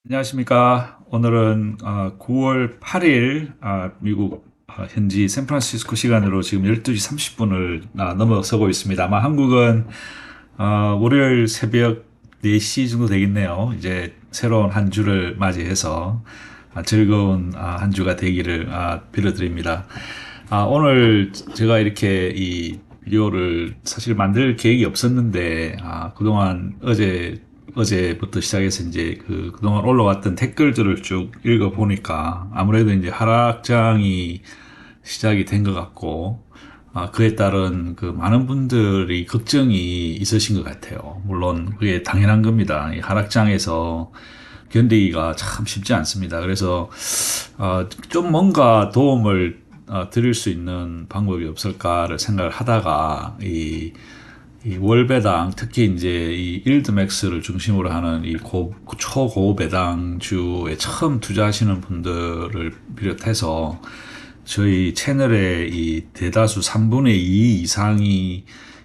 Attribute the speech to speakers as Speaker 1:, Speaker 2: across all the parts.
Speaker 1: 안녕하십니까. 오늘은 9월 8일 미국 현지 샌프란시스코 시간으로 지금 12시 30분을 넘어서고 있습니다. 아마 한국은 월요일 새벽 4시 정도 되겠네요. 이제 새로운 한 주를 맞이해서 즐거운 한 주가 되기를 빌어드립니다. 오늘 제가 이렇게 이 비디오를 사실 만들 계획이 없었는데 그동안 어제부터 시작해서 이제 그동안 올라왔던 댓글들을 쭉 읽어보니까 아무래도 이제 하락장이 시작이 된 것 같고, 그에 따른 그 많은 분들이 걱정이 있으신 것 같아요. 물론 그게 당연한 겁니다. 이 하락장에서 견디기가 참 쉽지 않습니다. 그래서, 좀 뭔가 도움을 드릴 수 있는 방법이 없을까를 생각을 하다가, 이 월배당, 특히 이제 이 일드맥스를 중심으로 하는 이 초고배당주에 처음 투자하시는 분들을 비롯해서 저희 채널의 이 대다수 3분의 2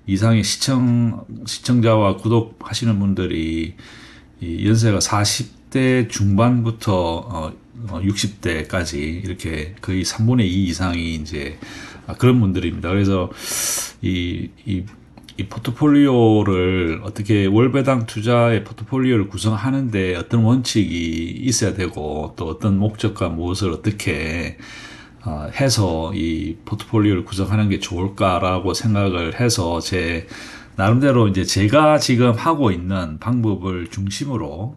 Speaker 1: 이상의 시청자와 구독하시는 분들이 이 연세가 40대 중반부터 60대까지 이렇게 거의 3분의 2 이상이 이제 그런 분들입니다. 그래서 이 포트폴리오를 어떻게 월배당 투자의 포트폴리오를 구성하는데 어떤 원칙이 있어야 되고 또 어떤 목적과 무엇을 어떻게 해서 이 포트폴리오를 구성하는 게 좋을까라고 생각을 해서 제 나름대로 이제 제가 지금 하고 있는 방법을 중심으로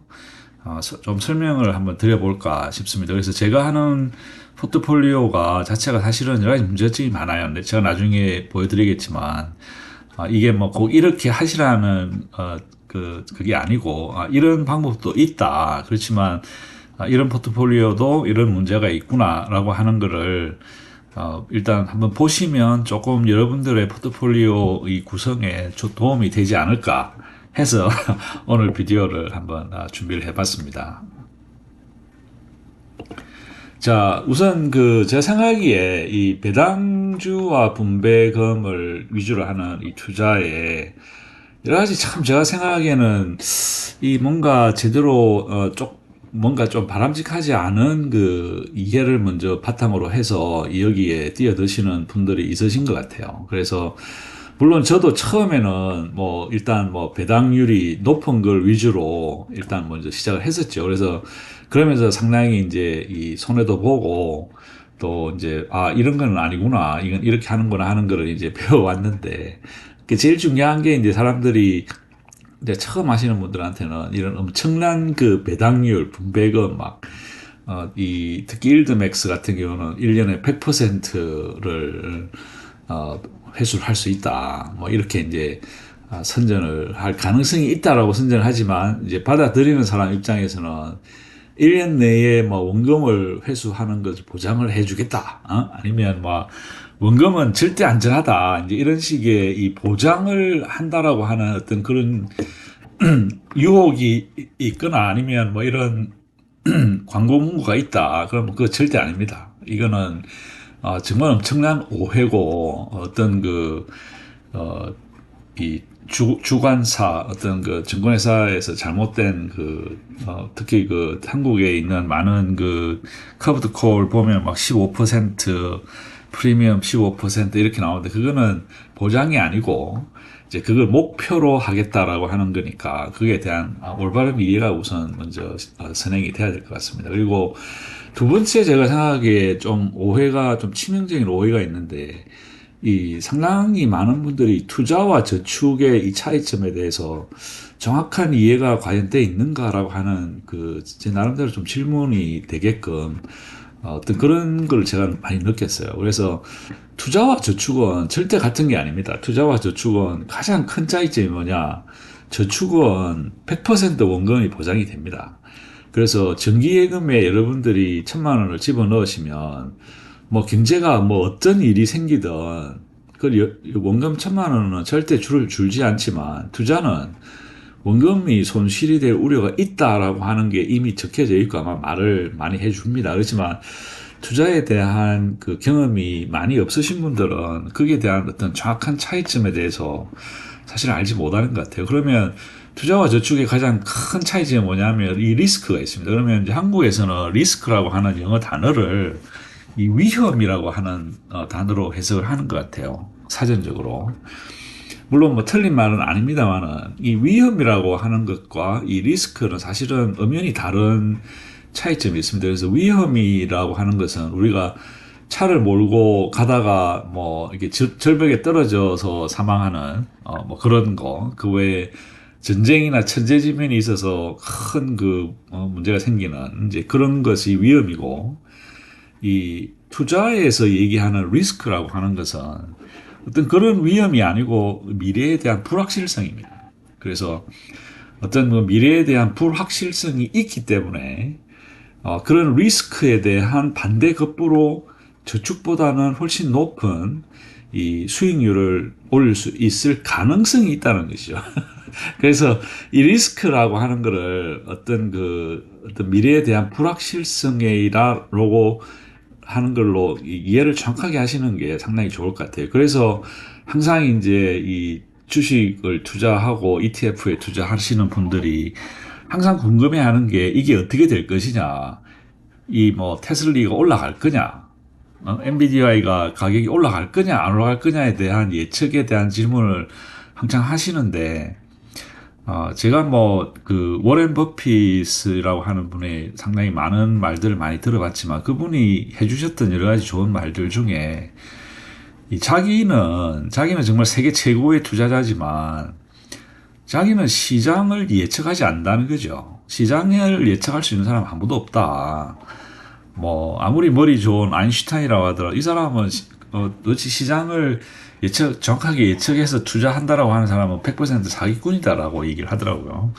Speaker 1: 좀 설명을 한번 드려볼까 싶습니다. 그래서 제가 하는 포트폴리오가 자체가 사실은 여러 가지 문제점이 많아요. 근데 제가 나중에 보여드리겠지만 이게 뭐 꼭 이렇게 하시라는 그게 아니고 이런 방법도 있다. 그렇지만 이런 포트폴리오도 이런 문제가 있구나라고 하는 거를 일단 한번 보시면 조금 여러분들의 포트폴리오 이 구성에 도움이 되지 않을까 해서 오늘 비디오를 한번 준비를 해봤습니다. 자, 우선 제가 생각하기에 이 배당주와 분배금을 위주로 하는 이 투자에 여러 가지 참 제가 생각하기에는 이 뭔가 제대로 뭔가 좀 바람직하지 않은 그 이해를 먼저 바탕으로 해서 여기에 뛰어드시는 분들이 있으신 것 같아요. 그래서 물론 저도 처음에는 뭐 일단 뭐 배당률이 높은 걸 위주로 일단 먼저 시작을 했었죠. 그래서 그러면서 상당히 이제 이 손해도 보고 또 이제 이런 건 아니구나, 이건 이렇게 하는구나 하는 거를 이제 배워왔는데, 제일 중요한 게 이제 사람들이 이제 처음 하시는 분들한테는 이런 엄청난 그 배당률, 분배금 특히 일드맥스 같은 경우는 1년에 100%를 회수를 할 수 있다. 뭐 이렇게 이제 선전을 할 가능성이 있다라고 선전을 하지만 이제 받아들이는 사람 입장에서는 1년 내에 뭐 원금을 회수하는 것을 보장을 해주겠다. 아니면 뭐 원금은 절대 안전하다. 이제 이런 식의 이 보장을 한다라고 하는 어떤 그런 유혹이 있거나 아니면 뭐 이런 광고 문구가 있다. 그러면 그거 절대 아닙니다. 이거는 정말 엄청난 오해고 어떤 이 주관사 어떤 그 증권회사에서 잘못된 특히 한국에 있는 많은 커브드 콜 보면 막 15% 프리미엄 15% 이렇게 나오는데 그거는 보장이 아니고 이제 그걸 목표로 하겠다라고 하는 거니까 그에 대한 올바른 이해가 우선 먼저 선행이 돼야 될 것 같습니다. 그리고 두 번째 제가 생각하기에 좀 치명적인 오해가 있는데 이 상당히 많은 분들이 투자와 저축의 이 차이점에 대해서 정확한 이해가 과연 돼 있는가라고 하는 제 나름대로 좀 질문이 되게끔 어떤 그런 걸 제가 많이 느꼈어요. 그래서 투자와 저축은 절대 같은 게 아닙니다. 투자와 저축은 가장 큰 차이점이 뭐냐? 저축은 100% 원금이 보장이 됩니다. 그래서 정기예금에 여러분들이 1,000만 원을 집어넣으시면 뭐 경제가 뭐 어떤 일이 생기든 그 원금 1,000만 원은 절대 줄지 않지만 투자는 원금이 손실이 될 우려가 있다라고 하는 게 이미 적혀져 있고 아마 말을 많이 해줍니다. 그렇지만 투자에 대한 그 경험이 많이 없으신 분들은 거기에 대한 어떤 정확한 차이점에 대해서 사실 알지 못하는 것 같아요. 그러면 투자와 저축의 가장 큰 차이점이 뭐냐면 이 리스크가 있습니다. 그러면 이제 한국에서는 리스크라고 하는 영어 단어를 이 위험이라고 하는 단어로 해석을 하는 것 같아요. 사전적으로. 물론 뭐 틀린 말은 아닙니다만은 이 위험이라고 하는 것과 이 리스크는 사실은 엄연히 다른 차이점이 있습니다. 그래서 위험이라고 하는 것은 우리가 차를 몰고 가다가 뭐 이렇게 절벽에 떨어져서 사망하는 뭐 그런 거, 그 외에 전쟁이나 천재지변이 있어서 큰 그 문제가 생기는 이제 그런 것이 위험이고, 이 투자에서 얘기하는 리스크라고 하는 것은 어떤 그런 위험이 아니고 미래에 대한 불확실성입니다. 그래서 어떤 뭐 미래에 대한 불확실성이 있기 때문에 그런 리스크에 대한 반대급부로 저축보다는 훨씬 높은 이 수익률을 올릴 수 있을 가능성이 있다는 것이죠. 그래서 이 리스크라고 하는 거를 어떤 미래에 대한 불확실성이라고 하는 걸로 이해를 정확하게 하시는 게 상당히 좋을 것 같아요. 그래서 항상 이제 이 주식을 투자하고 ETF에 투자하시는 분들이 항상 궁금해하는 게 이게 어떻게 될 것이냐, 이 뭐 테슬라가 올라갈 거냐, 엔비디아가 가격이 올라갈 거냐 안 올라갈 거냐에 대한 예측에 대한 질문을 항상 하시는데, 제가 뭐 그 워렌 버핏이라고 하는 분의 상당히 많은 말들을 많이 들어봤지만 그분이 해주셨던 여러 가지 좋은 말들 중에 자기는 정말 세계 최고의 투자자지만 자기는 시장을 예측하지 않는다는 거죠. 시장을 예측할 수 있는 사람 아무도 없다. 뭐 아무리 머리 좋은 아인슈타인이라고 하더라도 이 사람은 어찌 시장을 정확하게 예측해서 투자한다라고 하는 사람은 100% 사기꾼이다라고 얘기를 하더라고요.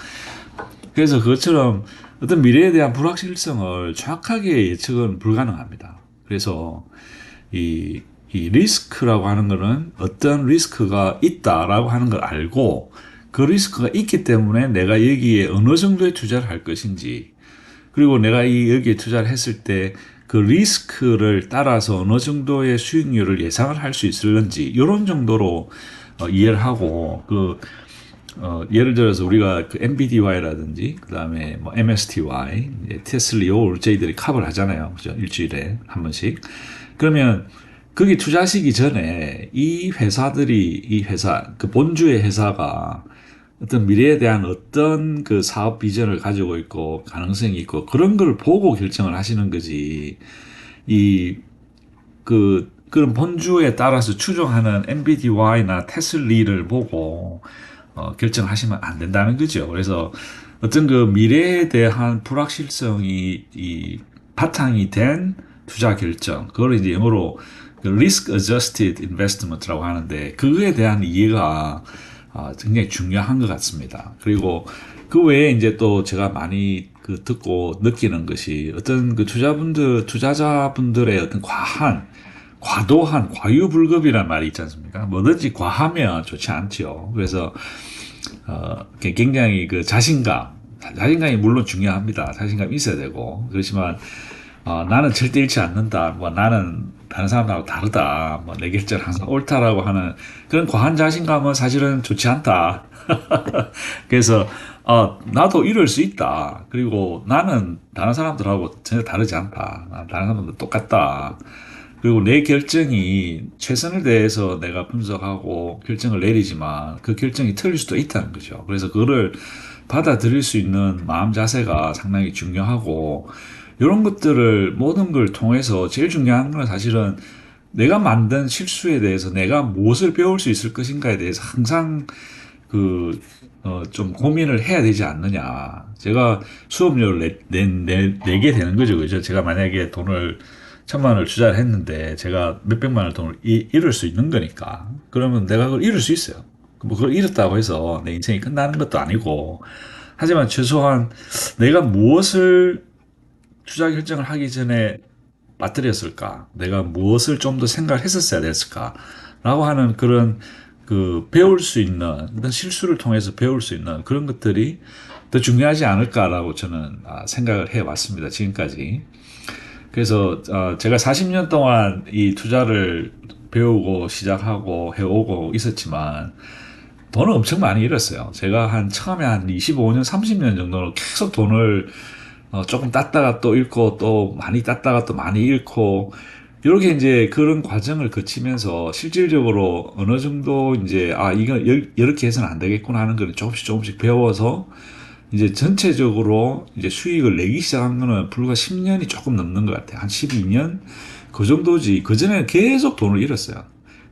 Speaker 1: 그래서 그것처럼 어떤 미래에 대한 불확실성을 정확하게 예측은 불가능합니다. 그래서 이 리스크라고 하는 거는 어떤 리스크가 있다라고 하는 걸 알고 그 리스크가 있기 때문에 내가 여기에 어느 정도의 투자를 할 것인지, 그리고 내가 여기에 투자를 했을 때 그 리스크를 따라서 어느 정도의 수익률을 예상을 할 수 있을는지 이런 정도로 이해를 하고 예를 들어서 우리가 그 NVDY라든지 그다음에 뭐 MSTY, 테슬라 요 저희들이 캅을 하잖아요. 그죠? 일주일에 한 번씩. 그러면 거기 투자하시기 전에 이 회사 그 본주의 회사가 어떤 미래에 대한 어떤 그 사업 비전을 가지고 있고 가능성이 있고 그런 걸 보고 결정을 하시는 거지. 그런 본주에 따라서 추정하는 NVDY나 테슬라를 보고 결정하시면 안 된다는 거죠. 그래서 어떤 그 미래에 대한 불확실성이 바탕이 된 투자 결정, 그걸 이제 영어로 risk adjusted investment라고 하는데 그거에 대한 이해가 굉장히 중요한 것 같습니다. 그리고 그 외에 이제 또 제가 많이 듣고 느끼는 것이 어떤 그 투자자분들의 어떤 과도한 과유불급이라는 말이 있지 않습니까? 뭐든지 과하면 좋지 않죠. 그래서 굉장히 그 자신감이 물론 중요합니다. 자신감이 있어야 되고, 그렇지만 나는 절대 잃지 않는다. 뭐 나는 다른 사람하고 다르다. 뭐 내 결정은 항상 옳다라고 하는 그런 과한 자신감은 사실은 좋지 않다. 그래서 나도 이럴 수 있다. 그리고 나는 다른 사람들하고 전혀 다르지 않다. 나는 다른 사람들도 똑같다. 그리고 내 결정이 최선을 다해서 내가 분석하고 결정을 내리지만 그 결정이 틀릴 수도 있다는 거죠. 그래서 그거를 받아들일 수 있는 마음 자세가 상당히 중요하고, 이런 것들을 모든 걸 통해서 제일 중요한 건 사실은 내가 만든 실수에 대해서 내가 무엇을 배울 수 있을 것인가에 대해서 항상 좀 고민을 해야 되지 않느냐. 제가 수업료를 내게 되는 거죠. 그죠? 제가 만약에 돈을 1,000만 원을 투자를 했는데 제가 몇백만 원 돈을 잃을 수 있는 거니까. 그러면 내가 그걸 잃을 수 있어요. 뭐 그걸 잃었다고 해서 내 인생이 끝나는 것도 아니고, 하지만 최소한 내가 무엇을 투자 결정을 하기 전에 빠뜨렸을까? 내가 무엇을 좀 더 생각을 했었어야 됐을까? 라고 하는 그런 배울 수 있는, 어떤 실수를 통해서 배울 수 있는 그런 것들이 더 중요하지 않을까라고 저는 생각을 해 왔습니다. 지금까지. 그래서 제가 40년 동안 이 투자를 배우고 시작하고 해오고 있었지만 돈을 엄청 많이 잃었어요. 제가 처음에 한 25년, 30년 정도는 계속 돈을 조금 땄다가 또 잃고 또 많이 땄다가 또 많이 잃고 이렇게 이제 그런 과정을 거치면서 실질적으로 어느 정도 이제 이거 이렇게 해서는 안 되겠구나 하는 걸 조금씩 배워서 이제 전체적으로 이제 수익을 내기 시작한 거는 불과 10년이 조금 넘는 것 같아요. 한 12년 그 정도지. 그 전에는 계속 돈을 잃었어요.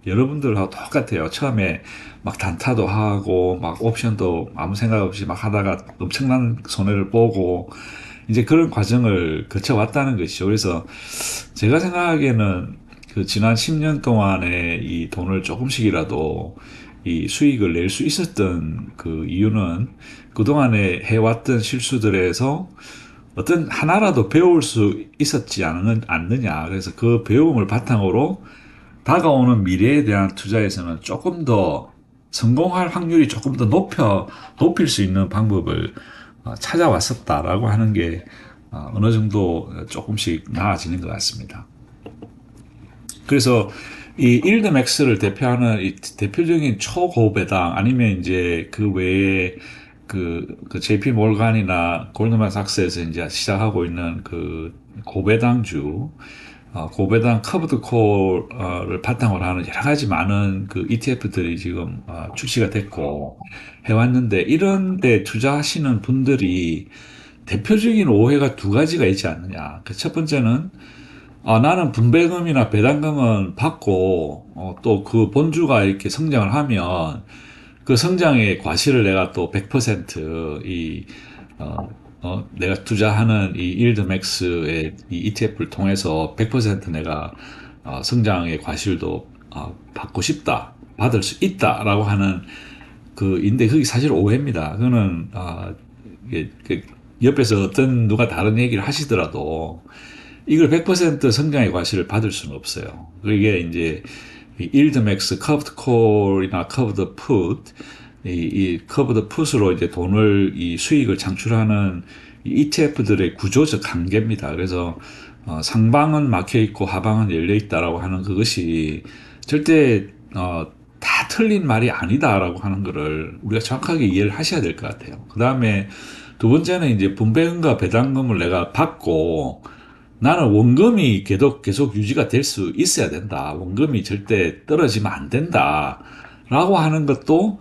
Speaker 1: 여러분들하고 똑같아요. 처음에 막 단타도 하고 막 옵션도 아무 생각 없이 막 하다가 엄청난 손해를 보고 이제 그런 과정을 거쳐왔다는 것이죠. 그래서 제가 생각하기에는 그 지난 10년 동안에 이 돈을 조금씩이라도 이 수익을 낼 수 있었던 그 이유는 그동안에 해왔던 실수들에서 어떤 하나라도 배울 수 있었지 않느냐. 그래서 그 배움을 바탕으로 다가오는 미래에 대한 투자에서는 조금 더 성공할 확률이 조금 더 높일 수 있는 방법을 찾아왔었다라고 하는 게 어느 정도 조금씩 나아지는 것 같습니다. 그래서 이 일드맥스를 대표하는 이 대표적인 초고배당 아니면 이제 그 외에 그 JP 몰간이나 골드만삭스에서 이제 시작하고 있는 그 고배당주, 고배당 커브드 콜을 바탕으로 하는 여러 가지 많은 그 ETF들이 지금 출시가 됐고 해왔는데 이런 데 투자하시는 분들이 대표적인 오해가 두 가지가 있지 않느냐. 그 첫 번째는 나는 분배금이나 배당금은 받고 또 그 본주가 이렇게 성장을 하면 그 성장의 과실을 내가 또 100% 내가 투자하는 이 일드맥스의 이 ETF를 통해서 100% 내가 성장의 과실도 받고 싶다, 받을 수 있다라고 하는 인데 그게 사실 오해입니다. 그거는 옆에서 어떤 누가 다른 얘기를 하시더라도 이걸 100% 성장의 과실을 받을 수는 없어요. 그게 이제 일드맥스, 커브드 콜이나 커브드 풋, 이 커브드 풋으로 이제 이 수익을 창출하는 ETF들의 구조적 한계입니다. 그래서 상방은 막혀 있고 하방은 열려 있다라고 하는 그것이 절대 다 틀린 말이 아니다라고 하는 거를 우리가 정확하게 이해를 하셔야 될 것 같아요. 그 다음에 두 번째는 이제 분배금과 배당금을 내가 받고 나는 원금이 계속 유지가 될 수 있어야 된다. 원금이 절대 떨어지면 안 된다. 라고 하는 것도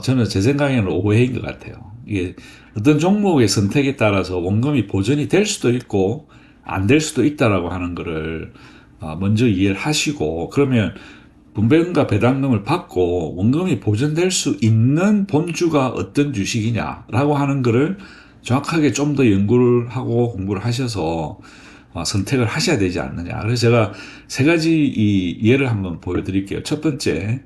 Speaker 1: 저는 제 생각에는 오해인 것 같아요. 이게 어떤 종목의 선택에 따라서 원금이 보전이 될 수도 있고 안 될 수도 있다라고 하는 거를 먼저 이해를 하시고 그러면 분배금과 배당금을 받고 원금이 보전될 수 있는 본주가 어떤 주식이냐라고 하는 거를 정확하게 좀 더 연구를 하고 공부를 하셔서 선택을 하셔야 되지 않느냐. 그래서 제가 세 가지 이 예를 한번 보여드릴게요. 첫 번째,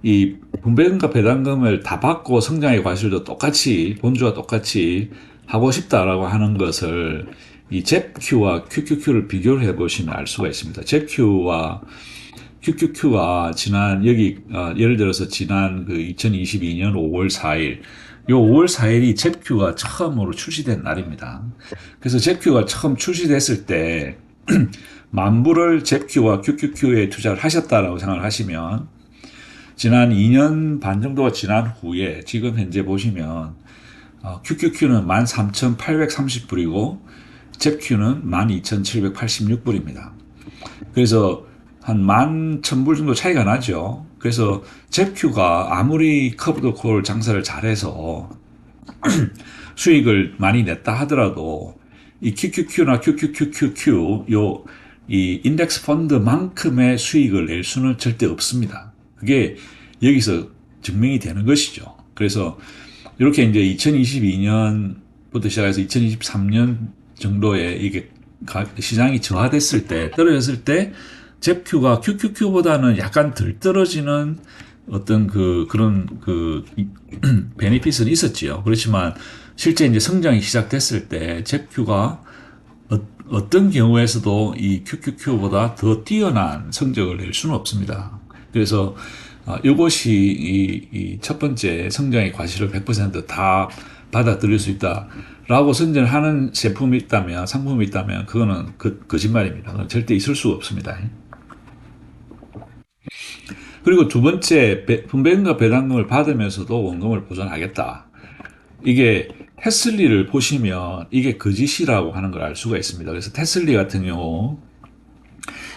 Speaker 1: 이 분배금과 배당금을 다 받고 성장의 과실도 똑같이 본주와 똑같이 하고 싶다라고 하는 것을 이 잽큐와 QQQ를 비교를 해보시면 알 수가 있습니다. 잽큐와 QQQ가 예를 들어서 지난 그 2022년 5월 4일, 요 5월 4일이 잽큐가 처음으로 출시된 날입니다. 그래서 잽큐가 처음 출시됐을 때, 만불을 잽큐와 QQQ에 투자를 하셨다라고 생각을 하시면, 지난 2년 반 정도가 지난 후에, 지금 현재 보시면, QQQ는 13,830불이고, 잽큐는 12,786불입니다. 그래서 한 11,000불 정도 차이가 나죠. 그래서 잽큐가 아무리 커브드 콜 장사를 잘해서 수익을 많이 냈다 하더라도 이 QQQ나 QQQQQ 이 인덱스 펀드만큼의 수익을 낼 수는 절대 없습니다. 그게 여기서 증명이 되는 것이죠. 그래서 이렇게 이제 2022년부터 시작해서 2023년 정도에 이게 시장이 저하됐을 때, 떨어졌을 때 잽큐가 QQQ보다는 약간 덜 떨어지는 어떤 그런 베네핏은 있었지요. 그렇지만 실제 이제 성장이 시작됐을 때 잽큐가 어떤 경우에서도 이 QQQ보다 더 뛰어난 성적을 낼 수는 없습니다. 그래서 이것이 이 첫 번째 성장의 과실을 100%다 받아들일 수 있다라고 선전하는 제품이 있다면, 상품이 있다면 그거는 거짓말입니다. 그건 절대 있을 수가 없습니다. 그리고 두 번째, 분배금과 배당금을 받으면서도 원금을 보존하겠다. 이게 테슬리를 보시면 이게 거짓이라고 하는 걸 알 수가 있습니다. 그래서 테슬리 같은 경우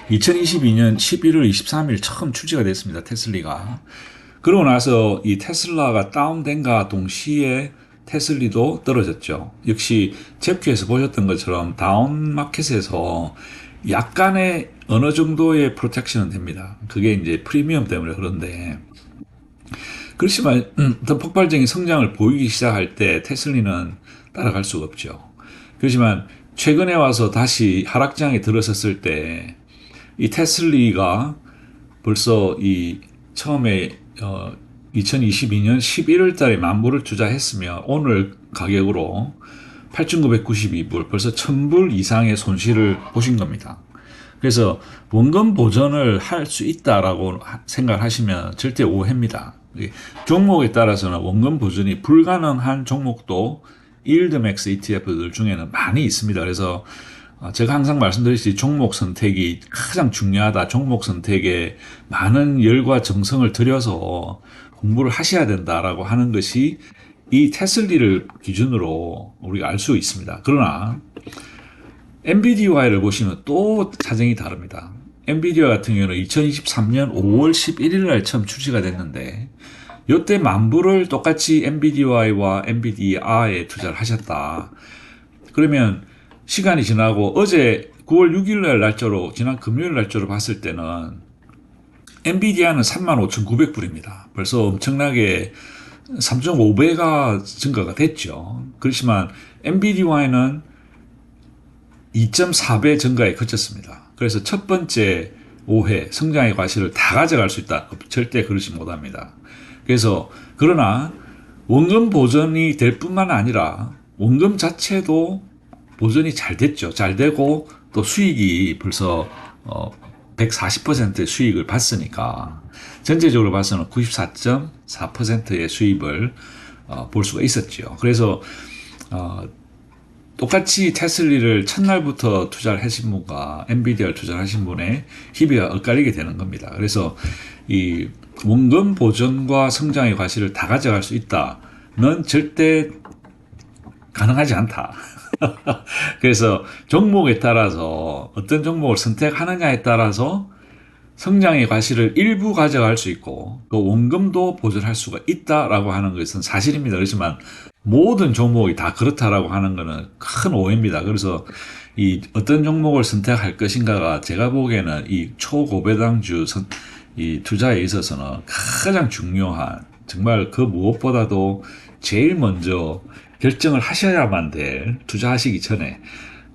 Speaker 1: 2022년 11월 23일 처음 출시가 됐습니다. 테슬리가. 그러고 나서 이 테슬라가 다운된과 동시에 테슬리도 떨어졌죠. 역시 제프에서 보셨던 것처럼 다운마켓에서 약간의 어느 정도의 프로텍션은 됩니다. 그게 이제 프리미엄 때문에 그런데 그렇지만 더 폭발적인 성장을 보이기 시작할 때 테슬리는 따라갈 수가 없죠. 그렇지만 최근에 와서 다시 하락장에 들어섰을 때 이 테슬리가 벌써 이 처음에 2022년 11월 달에 10,000불을 투자했으면 오늘 가격으로 8,992불, 벌써 1,000불 이상의 손실을 보신 겁니다. 그래서 원금 보전을 할 수 있다라고 생각하시면 절대 오해입니다. 종목에 따라서는 원금 보전이 불가능한 종목도 일드맥스 ETF들 중에는 많이 있습니다. 그래서 제가 항상 말씀드렸듯이 종목 선택이 가장 중요하다. 종목 선택에 많은 열과 정성을 들여서 공부를 하셔야 된다라고 하는 것이 이 테슬리를 기준으로 우리가 알 수 있습니다. 그러나 엔비디아를 보시면 또 사정이 다릅니다. 엔비디아 같은 경우는 2023년 5월 11일 날 처음 출시가 됐는데 이때 10,000불을 똑같이 엔비디아와 엔비디아에 투자를 하셨다. 그러면 시간이 지나고 어제 9월 6일 날 날짜로 지난 금요일 날짜로 봤을 때는 엔비디아는 35,900불입니다. 벌써 엄청나게 3.5배가 증가가 됐죠. 그렇지만 엔비디아에는 2.4배 증가에 그쳤습니다. 그래서 첫 번째 오해, 성장의 과실을 다 가져갈 수 있다. 절대 그러지 못합니다. 그래서 그러나 원금 보전이 될 뿐만 아니라 원금 자체도 보전이 잘 됐죠. 잘 되고 또 수익이 벌써 140%의 수익을 봤으니까 전체적으로 봐서는 94.4%의 수입을 볼 수가 있었죠. 그래서 똑같이 테슬리를 첫날부터 투자를 하신 분과 엔비디아를 투자를 하신 분의 희비가 엇갈리게 되는 겁니다. 그래서 이 원금 보전과 성장의 과실을 다 가져갈 수 있다는 절대 가능하지 않다. 그래서 종목에 따라서 어떤 종목을 선택하느냐에 따라서 성장의 과실을 일부 가져갈 수 있고 또 원금도 보존할 수가 있다라고 하는 것은 사실입니다. 그렇지만 모든 종목이 다 그렇다라고 하는 것은 큰 오해입니다. 그래서 이 어떤 종목을 선택할 것인가가 제가 보기에는 이 초고배당주 이 투자에 있어서는 가장 중요한 정말 그 무엇보다도 제일 먼저 결정을 하셔야만 될 투자하시기 전에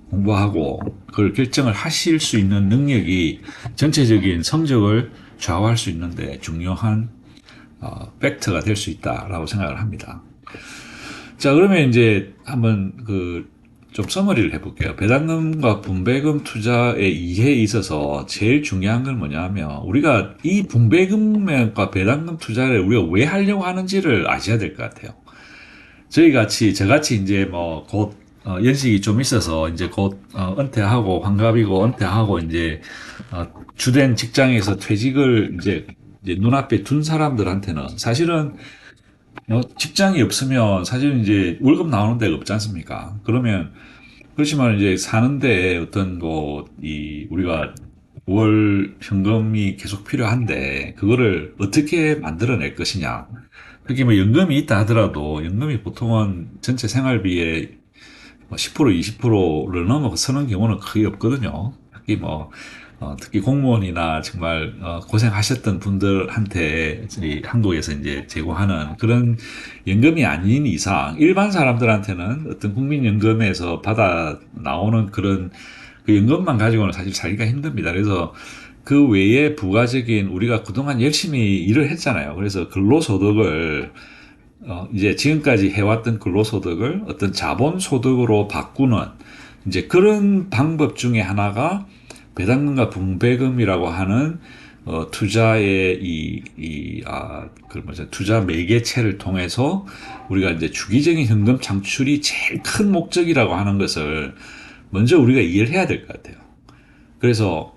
Speaker 1: 공부하고 그걸 결정을 하실 수 있는 능력이 전체적인 성적을 좌우할 수 있는데 중요한 팩터가 될 수 있다라고 생각을 합니다. 자, 그러면 이제 한번 좀 서머리를 해볼게요. 배당금과 분배금 투자의 이해에 있어서 제일 중요한 건 뭐냐면 우리가 이 분배금과 배당금 투자를 우리가 왜 하려고 하는지를 아셔야 될 것 같아요. 저같이 이제 곧 연식이 좀 있어서 이제 곧 은퇴하고 환갑이고 은퇴하고 이제 주된 직장에서 퇴직을 이제 눈앞에 둔 사람들한테는 사실은 직장이 없으면 사실은 이제 월급 나오는 데가 없지 않습니까? 그렇지만 이제 사는데 어떤 우리가 월 현금이 계속 필요한데 그거를 어떻게 만들어낼 것이냐. 특히 연금이 있다 하더라도 연금이 보통은 전체 생활비의 10% 20%를 넘어서는 경우는 거의 없거든요. 특히 공무원이나 정말 고생하셨던 분들한테 한국에서 이제 제공하는 그런 연금이 아닌 이상 일반 사람들한테는 어떤 국민연금에서 받아 나오는 그런 그 연금만 가지고는 사실 살기가 힘듭니다. 그래서 그 외에 부가적인 우리가 그동안 열심히 일을 했잖아요. 그래서 근로소득을 이제 지금까지 해왔던 근로소득을 어떤 자본소득으로 바꾸는 이제 그런 방법 중에 하나가 배당금과 분배금이라고 하는 투자의 투자 매개체를 통해서 우리가 이제 주기적인 현금 창출이 제일 큰 목적이라고 하는 것을 먼저 우리가 이해를 해야 될 것 같아요. 그래서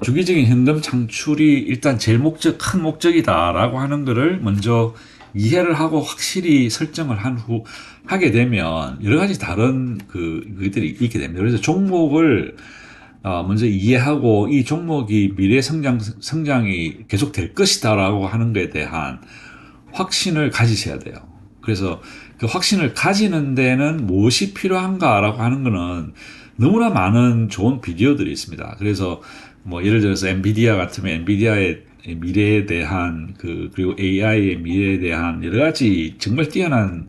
Speaker 1: 주기적인 현금 창출이 일단 제일 큰 목적이다라고 하는 거를 먼저 이해를 하고 확실히 설정을 한 후 하게 되면 여러 가지 다른 그것들이 있게 됩니다. 그래서 종목을 먼저 이해하고 이 종목이 미래 성장이 계속 될 것이다라고 하는 것에 대한 확신을 가지셔야 돼요. 그래서 그 확신을 가지는 데는 무엇이 필요한가라고 하는 거는 너무나 많은 좋은 비디오들이 있습니다. 그래서 뭐 예를 들어서 엔비디아 같으면 엔비디아의 미래에 대한 그리고 AI의 미래에 대한 여러 가지 정말 뛰어난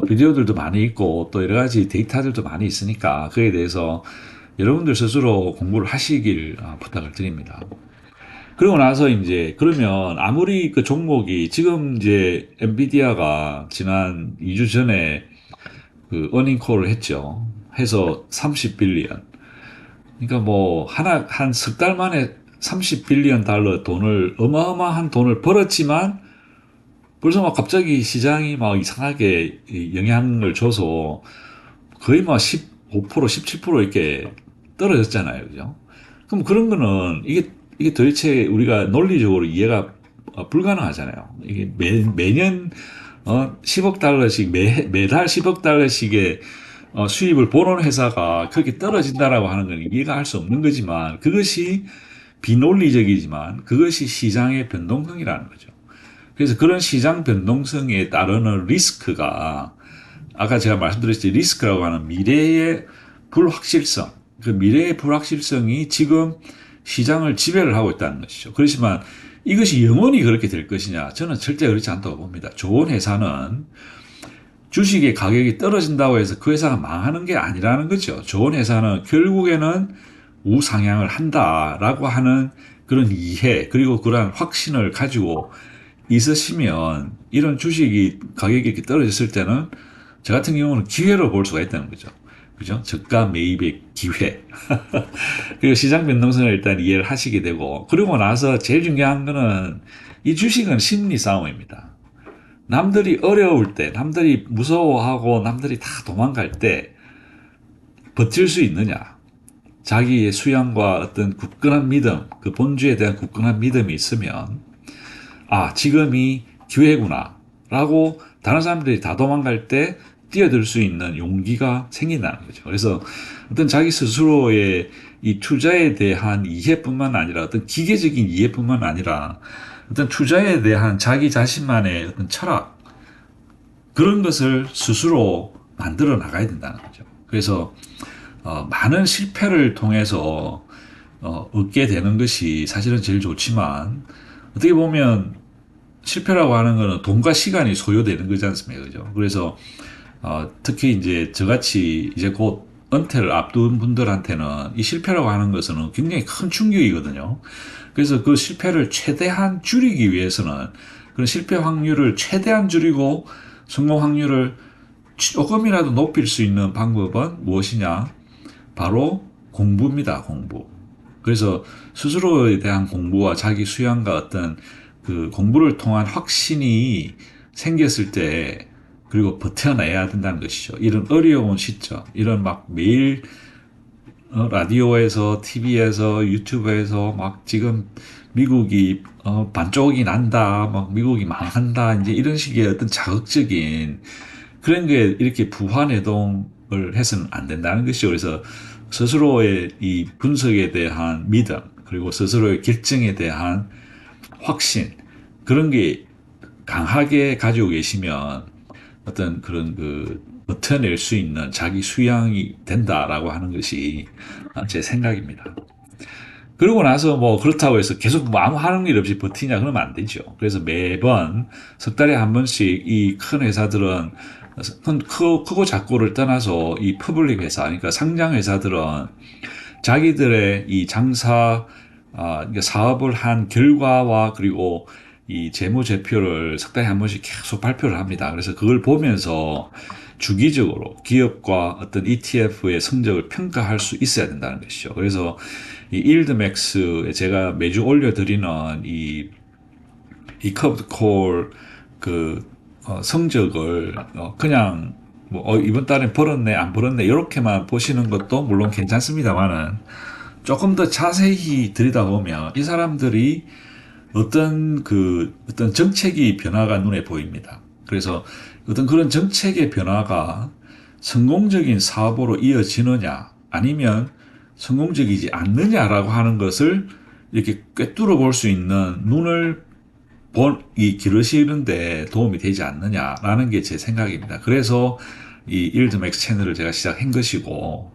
Speaker 1: 비디오들도 많이 있고 또 여러 가지 데이터들도 많이 있으니까 그에 대해서 여러분들 스스로 공부를 하시길 부탁을 드립니다. 그러고 나서 이제 그러면 아무리 그 종목이 지금 이제 엔비디아가 지난 2주 전에 그 어닝콜을 했죠. 해서 30빌리언. 그러니까 뭐 한 석 달 만에 30빌리언 달러 돈을 어마어마한 돈을 벌었지만 벌써 막 갑자기 시장이 막 이상하게 영향을 줘서 거의 막 15%, 17% 이렇게 떨어졌잖아요. 그죠? 그럼 그런 거는 이게 도대체 우리가 논리적으로 이해가 불가능하잖아요. 이게 매년 10억 달러씩 매달 10억 달러씩의 수입을 보는 회사가 그렇게 떨어진다라고 하는 건 이해가 할 수 없는 거지만 그것이 비논리적이지만 그것이 시장의 변동성이라는 거죠. 그래서 그런 시장 변동성에 따르는 리스크가 아까 제가 말씀드렸듯이 리스크라고 하는 미래의 불확실성, 그 미래의 불확실성이 지금 시장을 지배를 하고 있다는 것이죠. 그렇지만 이것이 영원히 그렇게 될 것이냐? 저는 절대 그렇지 않다고 봅니다. 좋은 회사는 주식의 가격이 떨어진다고 해서 그 회사가 망하는 게 아니라는 거죠. 좋은 회사는 결국에는 우상향을 한다라고 하는 그런 이해, 그리고 그러한 확신을 가지고 있으시면 이런 주식이 가격이 이렇게 떨어졌을 때는 저 같은 경우는 기회로 볼 수가 있다는 거죠. 그죠? 저가 매입의 기회. 그리고 시장 변동성을 일단 이해를 하시게 되고, 그러고 나서 제일 중요한 거는 이 주식은 심리 싸움입니다. 남들이 어려울 때, 남들이 무서워하고 남들이 다 도망갈 때 버틸 수 있느냐. 자기의 수양과 어떤 굳건한 믿음, 그 본주에 대한 굳건한 믿음이 있으면, 지금이 기회구나. 라고 다른 사람들이 다 도망갈 때 뛰어들 수 있는 용기가 생긴다는 거죠. 그래서 어떤 자기 스스로의 이 투자에 대한 이해뿐만 아니라 어떤 기계적인 이해뿐만 아니라 어떤 투자에 대한 자기 자신만의 어떤 철학 그런 것을 스스로 만들어 나가야 된다는 거죠. 그래서 많은 실패를 통해서 얻게 되는 것이 사실은 제일 좋지만 어떻게 보면 실패라고 하는 것은 돈과 시간이 소요되는 거지 않습니까? 그죠? 그래서 특히 이제 저같이 이제 곧 은퇴를 앞둔 분들한테는 이 실패라고 하는 것은 굉장히 큰 충격이거든요. 그래서 그 실패를 최대한 줄이기 위해서는 그런 실패 확률을 최대한 줄이고 성공 확률을 조금이라도 높일 수 있는 방법은 무엇이냐? 바로 공부입니다, 공부. 그래서 스스로에 대한 공부와 자기 수양과 어떤 그 공부를 통한 확신이 생겼을 때 그리고 버텨내야 된다는 것이죠. 이런 어려운 시점, 이런 막 매일 라디오에서, TV에서, 유튜브에서 막 지금 미국이 반쪽이 난다, 막 미국이 망한다, 이제 이런 식의 어떤 자극적인 그런 게 이렇게 부화내동을 해서는 안 된다는 것이죠. 그래서 스스로의 이 분석에 대한 믿음, 그리고 스스로의 결정에 대한 확신, 그런 게 강하게 가지고 계시면 어떤 그런 버텨낼 수 있는 자기 수양이 된다라고 하는 것이 제 생각입니다. 그러고 나서 뭐 그렇다고 해서 계속 뭐 아무 하는 일 없이 버티냐 그러면 안 되죠. 그래서 매번 석 달에 한 번씩 이 큰 회사들은 크고 작고를 떠나서 이 퍼블릭 회사, 그러니까 상장 회사들은 자기들의 이 장사 사업을 한 결과와 그리고 이 재무제표를 석 달에 한 번씩 계속 발표를 합니다. 그래서 그걸 보면서 주기적으로 기업과 어떤 ETF의 성적을 평가할 수 있어야 된다는 것이죠. 그래서 이 일드맥스에 제가 매주 올려드리는 이 커브드 콜 성적을 그냥 뭐 이번 달에 벌었네 안 벌었네 이렇게만 보시는 것도 물론 괜찮습니다만은 조금 더 자세히 들여다보면 이 사람들이 어떤 정책이 변화가 눈에 보입니다. 그래서 어떤 그런 정책의 변화가 성공적인 사업으로 이어지느냐 아니면 성공적이지 않느냐라고 하는 것을 이렇게 꿰뚫어 볼 수 있는 눈을 기르시는데 도움이 되지 않느냐라는 게 제 생각입니다. 그래서 이 일드맥스 채널을 제가 시작한 것이고,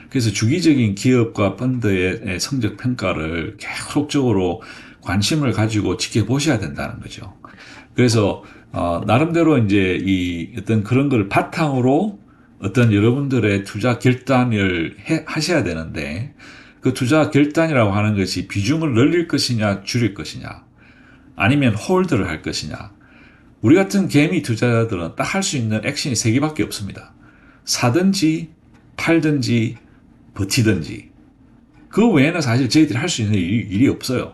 Speaker 1: 그래서 주기적인 기업과 펀드의 성적 평가를 계속적으로 관심을 가지고 지켜보셔야 된다는 거죠. 그래서 나름대로 이제 이 어떤 그런 걸 바탕으로 어떤 여러분들의 투자 결단을 하셔야 되는데, 그 투자 결단이라고 하는 것이 비중을 늘릴 것이냐 줄일 것이냐 아니면 홀드를 할 것이냐. 우리 같은 개미 투자자들은 딱 할 수 있는 액션이 세 개밖에 없습니다. 사든지 팔든지 버티든지. 그 외에는 사실 저희들이 할 수 있는 일이 없어요.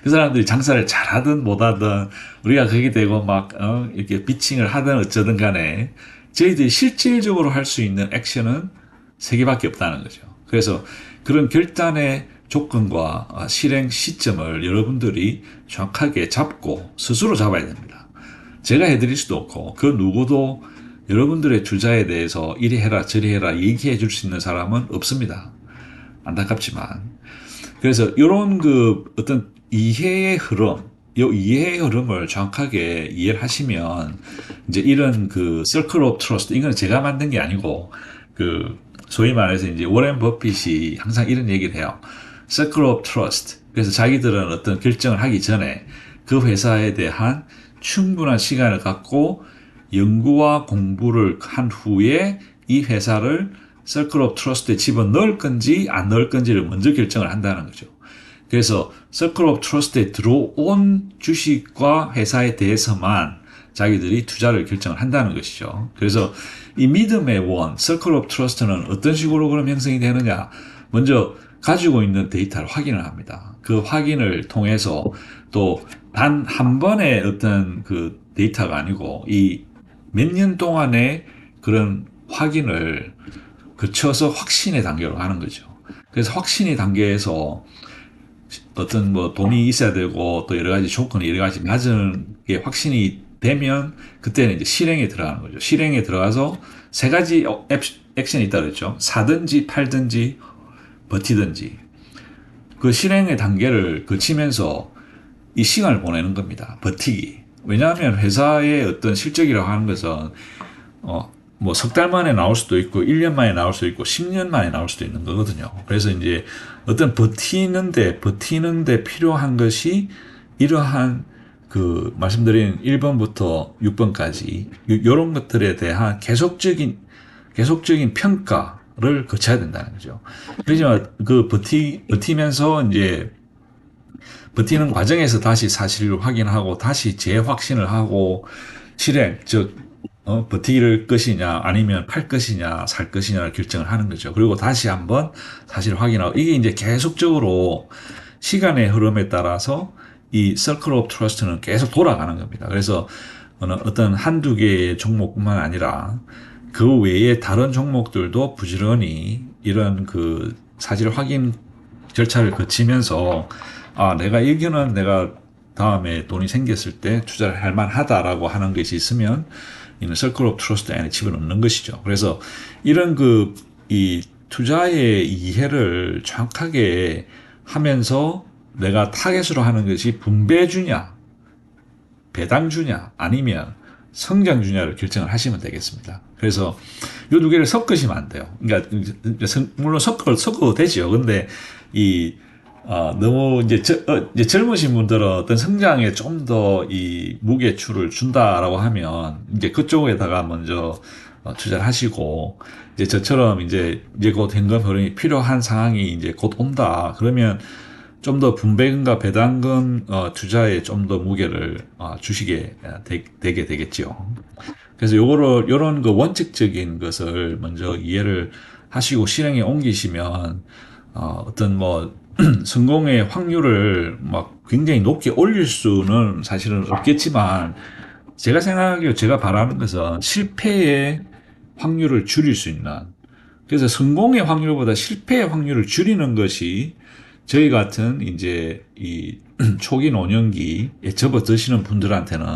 Speaker 1: 그 사람들이 장사를 잘하든 못하든 우리가 거기 되고 막 이렇게 비칭을 하든 어쩌든 간에 저희들이 실질적으로 할 수 있는 액션은 세 개밖에 없다는 거죠. 그래서 그런 결단의 조건과 실행 시점을 여러분들이 정확하게 잡고 스스로 잡아야 됩니다. 제가 해드릴 수도 없고 그 누구도 여러분들의 투자에 대해서 이리 해라 저리 해라 얘기해 줄 수 있는 사람은 없습니다. 안타깝지만. 그래서 이런 어떤 이해의 흐름, 이 이해의 흐름을 정확하게 이해를 하시면 이제 이런 Circle of Trust, 이건 제가 만든 게 아니고 소위 말해서 이제 워렌 버핏이 항상 이런 얘기를 해요. Circle of Trust. 그래서 자기들은 어떤 결정을 하기 전에 그 회사에 대한 충분한 시간을 갖고 연구와 공부를 한 후에 이 회사를 Circle of Trust에 집어넣을 건지 안 넣을 건지를 먼저 결정을 한다는 거죠. 그래서 Circle of Trust에 들어온 주식과 회사에 대해서만 자기들이 투자를 결정을 한다는 것이죠. 그래서 이 믿음의 원, Circle of Trust는 어떤 식으로 그럼 형성이 되느냐? 먼저 가지고 있는 데이터를 확인을 합니다. 그 확인을 통해서 또 단 한 번의 어떤 데이터가 아니고 이 몇 년 동안의 그런 확인을 거쳐서 확신의 단계로 가는 거죠. 그래서 확신의 단계에서 어떤 돈이 있어야 되고 또 여러 가지 조건이 여러 가지 맞은 게 확신이 되면 그때는 이제 실행에 들어가는 거죠. 실행에 들어가서 세 가지 액션이 있다 그랬죠. 사든지 팔든지 버티든지. 그 실행의 단계를 거치면서 이 시간을 보내는 겁니다. 버티기. 왜냐하면 회사의 어떤 실적이라고 하는 것은 뭐 석 달 만에 나올 수도 있고 1년 만에 나올 수도 있고 10년 만에 나올 수도 있는 거거든요. 그래서 이제 어떤 버티는데 필요한 것이 이러한 말씀드린 1번부터 6번까지 이런 것들에 대한 계속적인 평가를 거쳐야 된다는 거죠. 그렇지만 버티면서 이제 버티는 과정에서 다시 사실을 확인하고 다시 재확신을 하고 실행, 즉 버티기를 것이냐 아니면 팔 것이냐 살 것이냐를 결정을 하는 거죠. 그리고 다시 한번 사실을 확인하고 이게 이제 계속적으로 시간의 흐름에 따라서 이 Circle of Trust는 계속 돌아가는 겁니다. 그래서 어떤 한두 개의 종목뿐만 아니라 그 외에 다른 종목들도 부지런히 이런 사실 확인 절차를 거치면서 내가 여기는 내가 다음에 돈이 생겼을 때 투자를 할 만하다라고 하는 것이 있으면 이는 Circle of Trust 안에 집어넣는 것이죠. 그래서 이런 이 투자의 이해를 정확하게 하면서 내가 타겟으로 하는 것이 분배주냐, 배당주냐, 아니면 성장주냐를 결정을 하시면 되겠습니다. 그래서 이 두 개를 섞으시면 안 돼요. 그러니까 물론 섞어도 되죠. 근데 너무 이제 젊으신 분들은 어떤 성장에 좀 더 이 무게추를 준다라고 하면 이제 그쪽에다가 먼저 투자를 하시고 이제 저처럼 이제 곧 현금 흐름이 필요한 상황이 이제 곧 온다. 그러면 좀 더 분배금과 배당금 투자에 좀 더 무게를 주시게 되게 되겠죠. 그래서 요런 원칙적인 것을 먼저 이해를 하시고 실행에 옮기시면 어떤 성공의 확률을 막 굉장히 높게 올릴 수는 사실은 없겠지만 제가 생각하기로 제가 바라는 것은 실패의 확률을 줄일 수 있는 그래서 성공의 확률보다 실패의 확률을 줄이는 것이 저희 같은 이제 이 초기 노년기에 접어드시는 분들한테는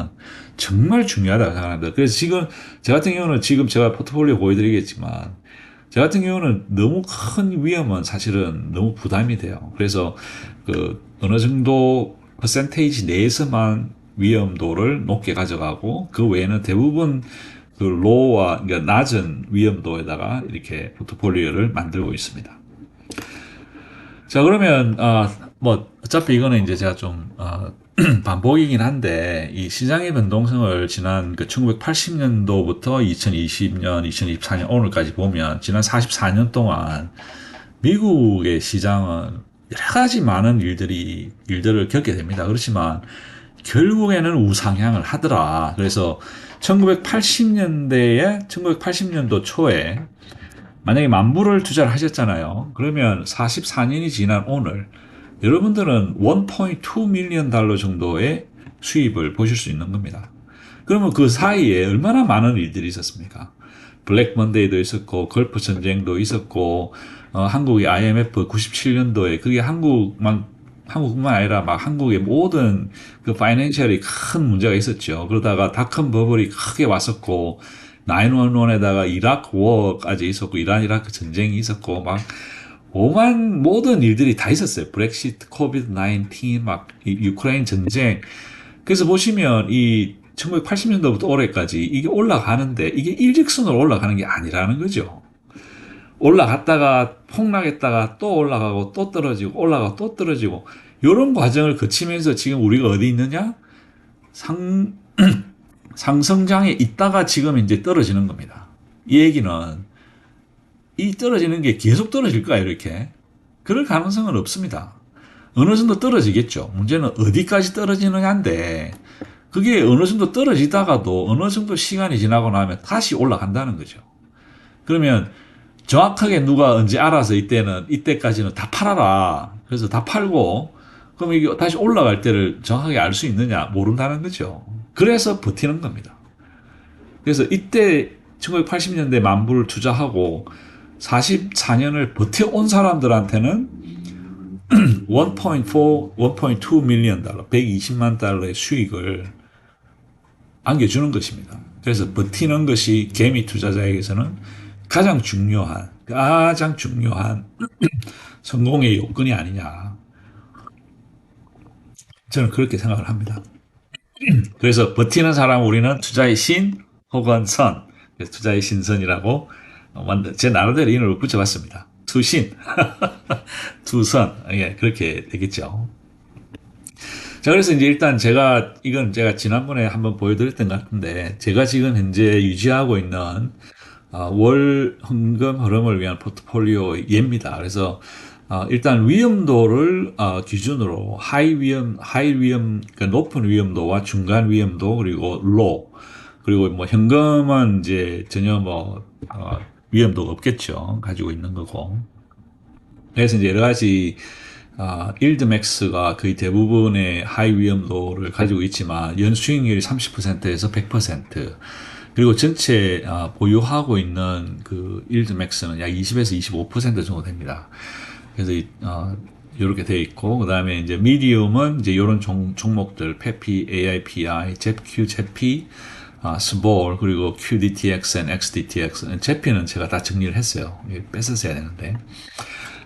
Speaker 1: 정말 중요하다고 생각합니다. 그래서 지금 저 같은 경우는 지금 제가 포트폴리오 보여드리겠지만 저 같은 경우는 너무 큰 위험은 사실은 너무 부담이 돼요. 그래서 그 어느 정도 퍼센테이지 내에서만 위험도를 높게 가져가고 그 외에는 대부분 그 로우와 그러니까 낮은 위험도에다가 이렇게 포트폴리오를 만들고 있습니다. 자, 그러면 뭐 어차피 이거는 이제 제가 좀 반복이긴 한데 이 시장의 변동성을 지난 그 1980년도부터 2020년, 2024년 오늘까지 보면 지난 44년 동안 미국의 시장은 여러 가지 많은 일들을 겪게 됩니다. 그렇지만 결국에는 우상향을 하더라. 그래서 1980년도 초에 만약에 만불을 투자를 하셨잖아요. 그러면 44년이 지난 오늘 여러분들은 1.2 밀리언 달러 정도의 수입을 보실 수 있는 겁니다. 그러면 그 사이에 얼마나 많은 일들이 있었습니까? 블랙 먼데이도 있었고 걸프 전쟁도 있었고 한국의 IMF 97년도에 그게 한국뿐만 아니라 막 한국의 모든 그 파이낸셜이 큰 문제가 있었죠. 그러다가 닷컴 버블이 크게 왔었고 911에다가 이라크 워까지 있었고 이란 이라크 전쟁이 있었고 막 오만 모든 일들이 다 있었어요. 브렉시트, 코비드 19, 막 유크레인 전쟁. 그래서 보시면 이 1980년도부터 올해까지 이게 올라가는데 이게 일직선으로 올라가는 게 아니라는 거죠. 올라갔다가 폭락했다가 또 올라가고 또 떨어지고 올라가고 또 떨어지고 이런 과정을 거치면서 지금 우리가 어디 있느냐? 상승장에 있다가 지금 이제 떨어지는 겁니다. 이 얘기는 이 떨어지는 게 계속 떨어질까요, 이렇게? 그럴 가능성은 없습니다. 어느 정도 떨어지겠죠. 문제는 어디까지 떨어지느냐인데, 그게 어느 정도 떨어지다가도 어느 정도 시간이 지나고 나면 다시 올라간다는 거죠. 그러면 정확하게 누가 언제 알아서 이때까지는 다 팔아라. 그래서 다 팔고, 그럼 이게 다시 올라갈 때를 정확하게 알 수 있느냐? 모른다는 거죠. 그래서 버티는 겁니다. 그래서 이때 1980년대 만불을 투자하고 44년을 버텨온 사람들한테는 1.2 밀리언 달러, 120만 달러의 수익을 안겨주는 것입니다. 그래서 버티는 것이 개미 투자자에게서는 가장 중요한 성공의 요건이 아니냐. 저는 그렇게 생각을 합니다. 그래서 버티는 사람 우리는 투자의 신 혹은 선, 투자의 신선이라고 제 나름대로 이름을 붙여봤습니다. 투신, 투선, 예, 그렇게 되겠죠. 자, 그래서 이제 일단 이건 제가 지난번에 한번 보여드렸던 것 같은데, 제가 지금 현재 유지하고 있는 월 현금 흐름을 위한 포트폴리오 예입니다. 그래서 일단 위험도를 기준으로 하이 위험, 그러니까 높은 위험도와 중간 위험도 그리고 low 그리고 뭐 현금은 이제 전혀 위험도가 없겠죠. 가지고 있는 거고. 그래서 이제 여러 가지 일드 맥스가 거의 대부분의 하이 위험도를 가지고 있지만 연 수익률이 30%에서 100%. 그리고 전체 보유하고 있는 그 일드 맥스는 약 20에서 25% 정도 됩니다. 그래서 이렇게 돼 있고 그다음에 이제 미디움은 이제 이런 종목들 페피, AIPI, ZQ, ZP, 스볼 그리고 QDTX, XDTX, ZP는 제가 다 정리를 했어요. 뺏었어야 되는데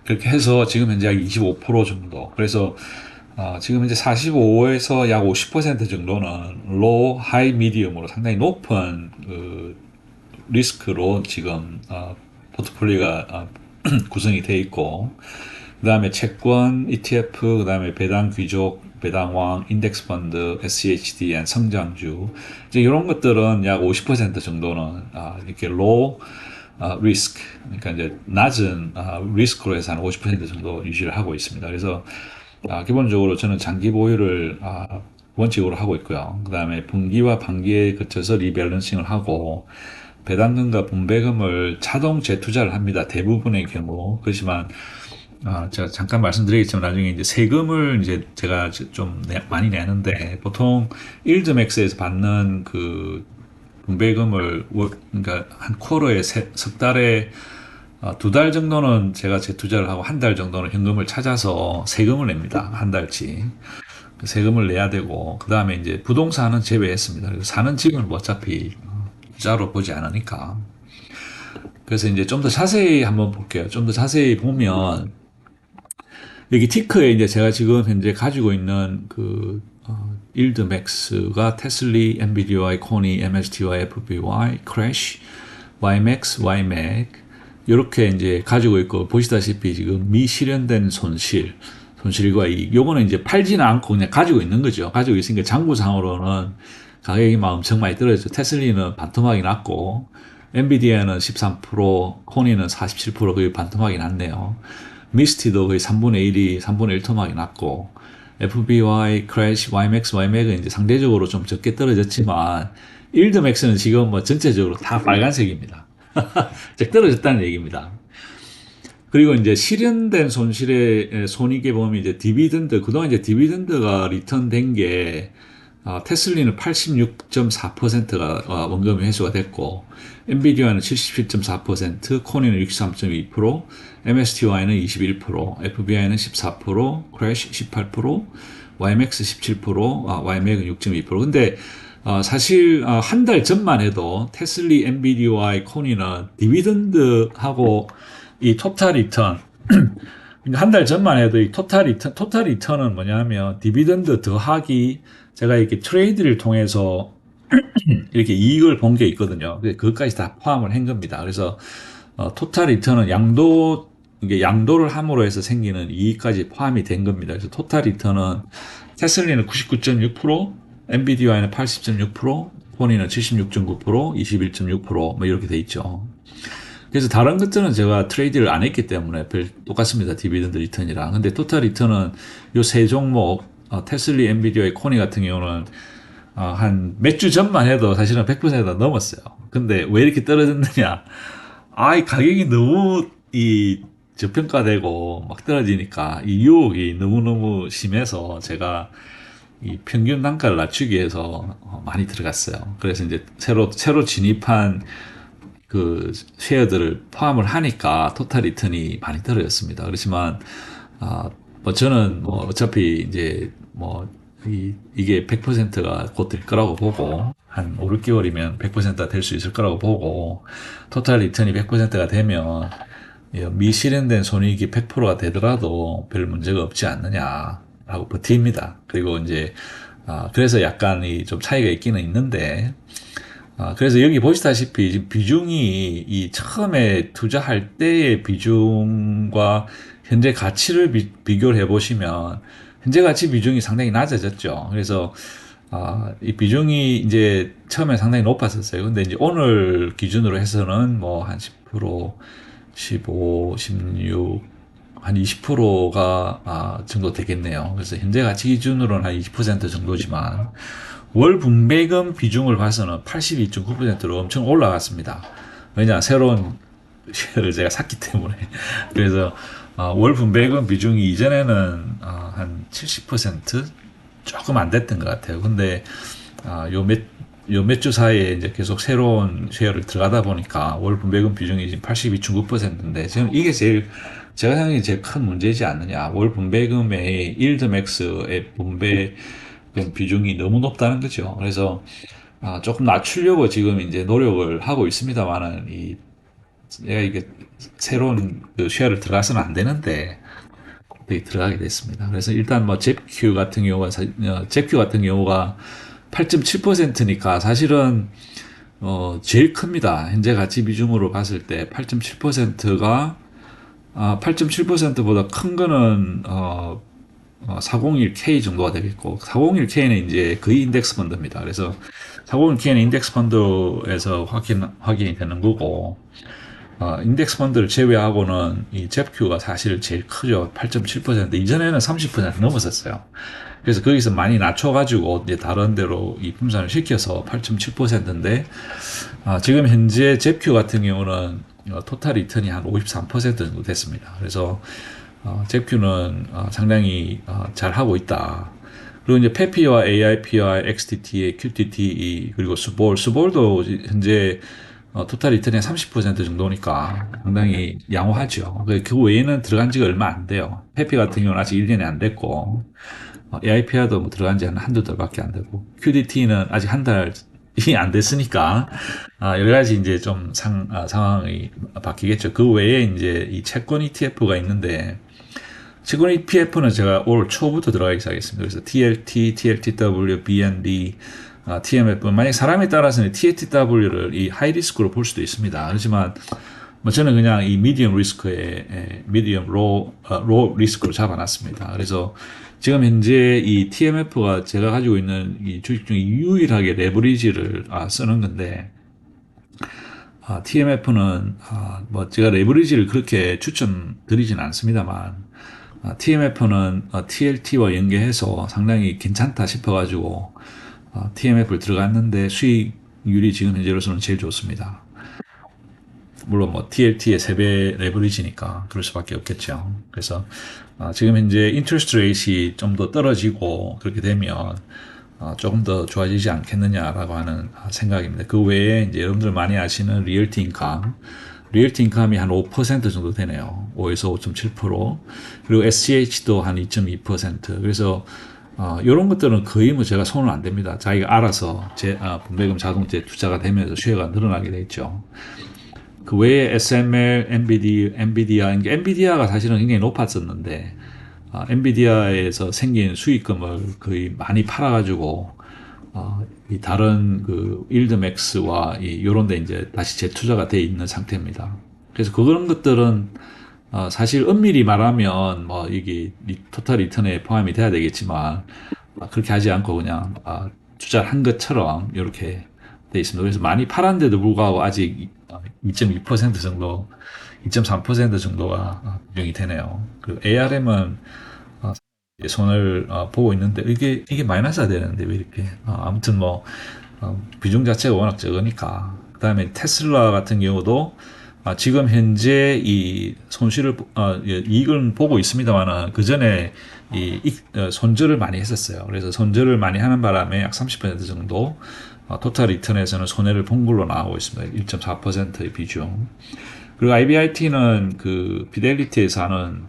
Speaker 1: 그렇게 해서 지금 현재 약 25% 정도. 그래서 지금 이제 45에서 약 50% 정도는 로우, 하이, 미디움으로 상당히 높은 그 리스크로 지금 포트폴리오가 구성이 돼 있고 그 다음에 채권, ETF, 그 다음에 배당 귀족, 배당왕, 인덱스 펀드, SCHDN, 성장주 이제 이런 것들은 약 50% 정도는 이렇게 로우 리스크, 그러니까 이제 낮은 리스크로 해서 한 50% 정도 유지를 하고 있습니다. 그래서 기본적으로 저는 장기 보유를 원칙으로 하고 있고요. 그 다음에 분기와 반기에 거쳐서 리밸런싱을 하고 배당금과 분배금을 자동 재투자를 합니다. 대부분의 경우. 그렇지만 제가 잠깐 말씀드리겠지만 나중에 이제 세금을 이제 제가 좀 많이 내는데 보통 일드맥스에서 받는 그 분배금을 그러니까 한 쿼터에 석 달에 두 달 정도는 제가 재투자를 하고 한 달 정도는 현금을 찾아서 세금을 냅니다. 한 달치. 그 세금을 내야 되고, 그 다음에 이제 부동산은 제외했습니다. 그래서 사는 집은 뭐 어차피 투자로 보지 않으니까. 그래서 이제 좀 더 자세히 한번 볼게요. 좀 더 자세히 보면, 여기 티크에 이제 제가 지금 현재 가지고 있는 그, 일드맥스가 테슬리, 엔비디아이, 코니, MSTY, FBY, 크래쉬, YMAX, YMAC, 이렇게 이제 가지고 있고, 보시다시피 지금 미실현된 손실과 이익. 요거는 이제 팔지는 않고 그냥 가지고 있는 거죠. 가지고 있으니까 장부상으로는 가격이 막 엄청 많이 떨어졌죠. 테슬리는 반토막이 났고, 엔비디아는 13%, 코니는 47% 거의 반토막이 났네요. 미스티도 거의 3분의 1이 3분의 1 토막이 났고, FBY, 크래쉬, YMAX, YMAC은 이제 상대적으로 좀 적게 떨어졌지만, 일드맥스는 지금 뭐 전체적으로 다 빨간색입니다. 즉 떨어졌다는 얘기입니다. 그리고 이제 실현된 손실의 손익의 범위 이제 디비던드 그동안 이제 디비던드가 리턴된 게 테슬리는 86.4%가 원금이 회수가 됐고 엔비디아는 77.4%, 코니는 63.2%, MSTY는 21%, FBI는 14%, 크래쉬 18%, YMAX 17%, YMAC은 6.2%. 근데 사실 한 달 전만 해도 테슬리, 엔비디아와 코니는 디비던드하고 이 토탈 리턴 그러니까 한 달 전만 해도 이 토탈 리턴은 뭐냐면 디비던드 더하기 제가 이렇게 트레이드를 통해서 이렇게 이익을 본 게 있거든요. 그것까지 다 포함을 한 겁니다. 그래서 토탈 리턴은 이게 양도를 함으로 해서 생기는 이익까지 포함이 된 겁니다. 그래서 토탈 리턴은 테슬리는 99.6%, 엔비디아는 80.6%, 코니는 76.9%, 21.6%뭐 이렇게 돼 있죠. 그래서 다른 것들은 제가 트레이드를 안 했기 때문에 똑같습니다. 디비던드 리턴이랑. 근데 토탈 리턴은 요 세 종목, 테슬리, 엔비디아, 코니 같은 경우는 한 몇 주 전만 해도 사실은 100%가 넘었어요. 근데 왜 이렇게 떨어졌느냐? 이 가격이 너무 저평가되고 막 떨어지니까 이 유혹이 너무너무 심해서 제가 이 평균 단가를 낮추기 위해서 많이 들어갔어요. 그래서 이제 새로 진입한 그 쉐어들을 포함을 하니까 토탈 리턴이 많이 떨어졌습니다. 그렇지만 뭐 저는 뭐 어차피 이제 뭐 이게 100%가 곧 될 거라고 보고 한 5, 6개월이면 100%가 될 수 있을 거라고 보고 토탈 리턴이 100%가 되면 미실현된 손익이 100%가 되더라도 별 문제가 없지 않느냐라고 버팁니다. 그리고 이제 그래서 약간 좀 차이가 있기는 있는데 그래서 여기 보시다시피 지금 비중이 이 처음에 투자할 때의 비중과 현재 가치를 비교를 해보시면 현재 가치 비중이 상당히 낮아졌죠. 그래서 이 비중이 이제 처음에 상당히 높았었어요. 근데 이제 오늘 기준으로 해서는 뭐 한 10%, 15, 16, 한 20%가 정도 되겠네요. 그래서 현재 가치 기준으로는 한 20% 정도지만 월 분배금 비중을 봐서는 82.9%로 엄청 올라갔습니다. 왜냐 새로운 쉐어를 제가 샀기 때문에. 그래서 월 분배금 비중이 이전에는 한 70% 조금 안 됐던 것 같아요. 근데 요 몇 주 사이에 이제 계속 새로운 쉐어를 들어가다 보니까 월 분배금 비중이 지금 82.9%인데 지금 이게 제가 생각하기에 제일 큰 문제지 않느냐. 월 분배금의 일드맥스의 분배 비중이 너무 높다는 거죠. 그래서 조금 낮추려고 지금 이제 노력을 하고 있습니다만은 내가 이게 새로운 그 쉐어를 들어가서는 안 되는데 들어가게 됐습니다. 그래서 일단 뭐 잽큐 같은 경우가 8.7%니까 사실은 제일 큽니다. 현재 가치 비중으로 봤을 때 8.7%가 8.7%보다 큰 거는 401K 정도가 되겠고 401K는 이제 거의 인덱스 펀드입니다. 그래서 401K는 인덱스 펀드에서 확인이 되는 거고 인덱스 펀드를 제외하고는 이 잽큐가 사실 제일 크죠. 8.7%. 이전에는 30% 넘었었어요. 그래서 거기서 많이 낮춰가지고 이제 다른 데로 이 분산을 시켜서 8.7%인데 지금 현재 잽큐 같은 경우는 토탈 리턴이 한 53% 정도 됐습니다. 그래서 잽큐는 상당히 잘 하고 있다. 그리고 이제 페피와 AIP와 XTT, QTT 그리고 수볼도 현재 토탈 리턴의 30% 정도니까 상당히 양호하죠. 그 외에는 들어간 지가 얼마 안 돼요. 페피 같은 경우는 아직 1년이 안 됐고, AIPR도 뭐 들어간 지 한두 달밖에 안 되고, QDT는 아직 한 달이 안 됐으니까, 여러 가지 이제 좀 상황이 바뀌겠죠. 그 외에 이제 이 채권 ETF가 있는데, 채권 ETF는 제가 올 초부터 들어가기 시작했습니다. 그래서 TLT, TLTW, BNB, TMF, 만약 사람에 따라서는 TLTW를 이 하이리스크로 볼 수도 있습니다. 그렇지만 뭐 저는 그냥 이 미디엄 리스크에 미디엄 로 리스크로 잡아놨습니다. 그래서 지금 현재 이 TMF가 제가 가지고 있는 이 주식 중에 유일하게 레버리지를 쓰는 건데, TMF는 뭐 제가 레버리지를 그렇게 추천드리진 않습니다만, TMF는 TLT와 연계해서 상당히 괜찮다 싶어가지고 TMF를 들어갔는데 수익률이 지금 현재로서는 제일 좋습니다. 물론 뭐 TLT의 3배 레버리지니까 그럴 수밖에 없겠죠. 그래서 지금 현재 인트레스트 레이트이 좀 더 떨어지고 그렇게 되면 조금 더 좋아지지 않겠느냐라고 하는 생각입니다. 그 외에 이제 여러분들 많이 아시는 리얼티 인컴, 리얼티 인컴이 한 5% 정도 되네요. 5에서 5.7%. 그리고 SCH도 한 2.2%. 그래서 이런 것들은 거의 뭐 제가 손을 안 댑니다. 자기가 알아서 분배금 자동제 투자가 되면서 쉐어가 늘어나게 돼 있죠. 그 외에 SML, 엔비디아, 엔비디아가 사실은 굉장히 높았었는데, 엔비디아에서 생긴 수익금을 거의 많이 팔아가지고, 이 다른 그 일드맥스와 요런 데 이제 다시 재투자가 돼 있는 상태입니다. 그래서 그런 것들은 사실 엄밀히 말하면 뭐 이게 토탈 리턴에 포함이 돼야 되겠지만 그렇게 하지 않고 그냥 투자를 한 것처럼 이렇게 돼 있습니다. 그래서 많이 팔았는데도 불구하고 아직 2.2% 정도, 2.3% 정도가 비중이 되네요. 그리고 ARM은 손을 보고 있는데 이게 마이너스가 되는데 왜 이렇게 아무튼 뭐 비중 자체가 워낙 적으니까. 그다음에 테슬라 같은 경우도 지금 현재 이 손실을 이익을 보고 있습니다만은 그 전에 손절을 많이 했었어요. 그래서 손절을 많이 하는 바람에 약 30% 정도 토탈 리턴에서는 손해를 본 걸로 나오고 있습니다. 1.4%의 비중. 그리고 IBIT는 그 피델리티에서 하는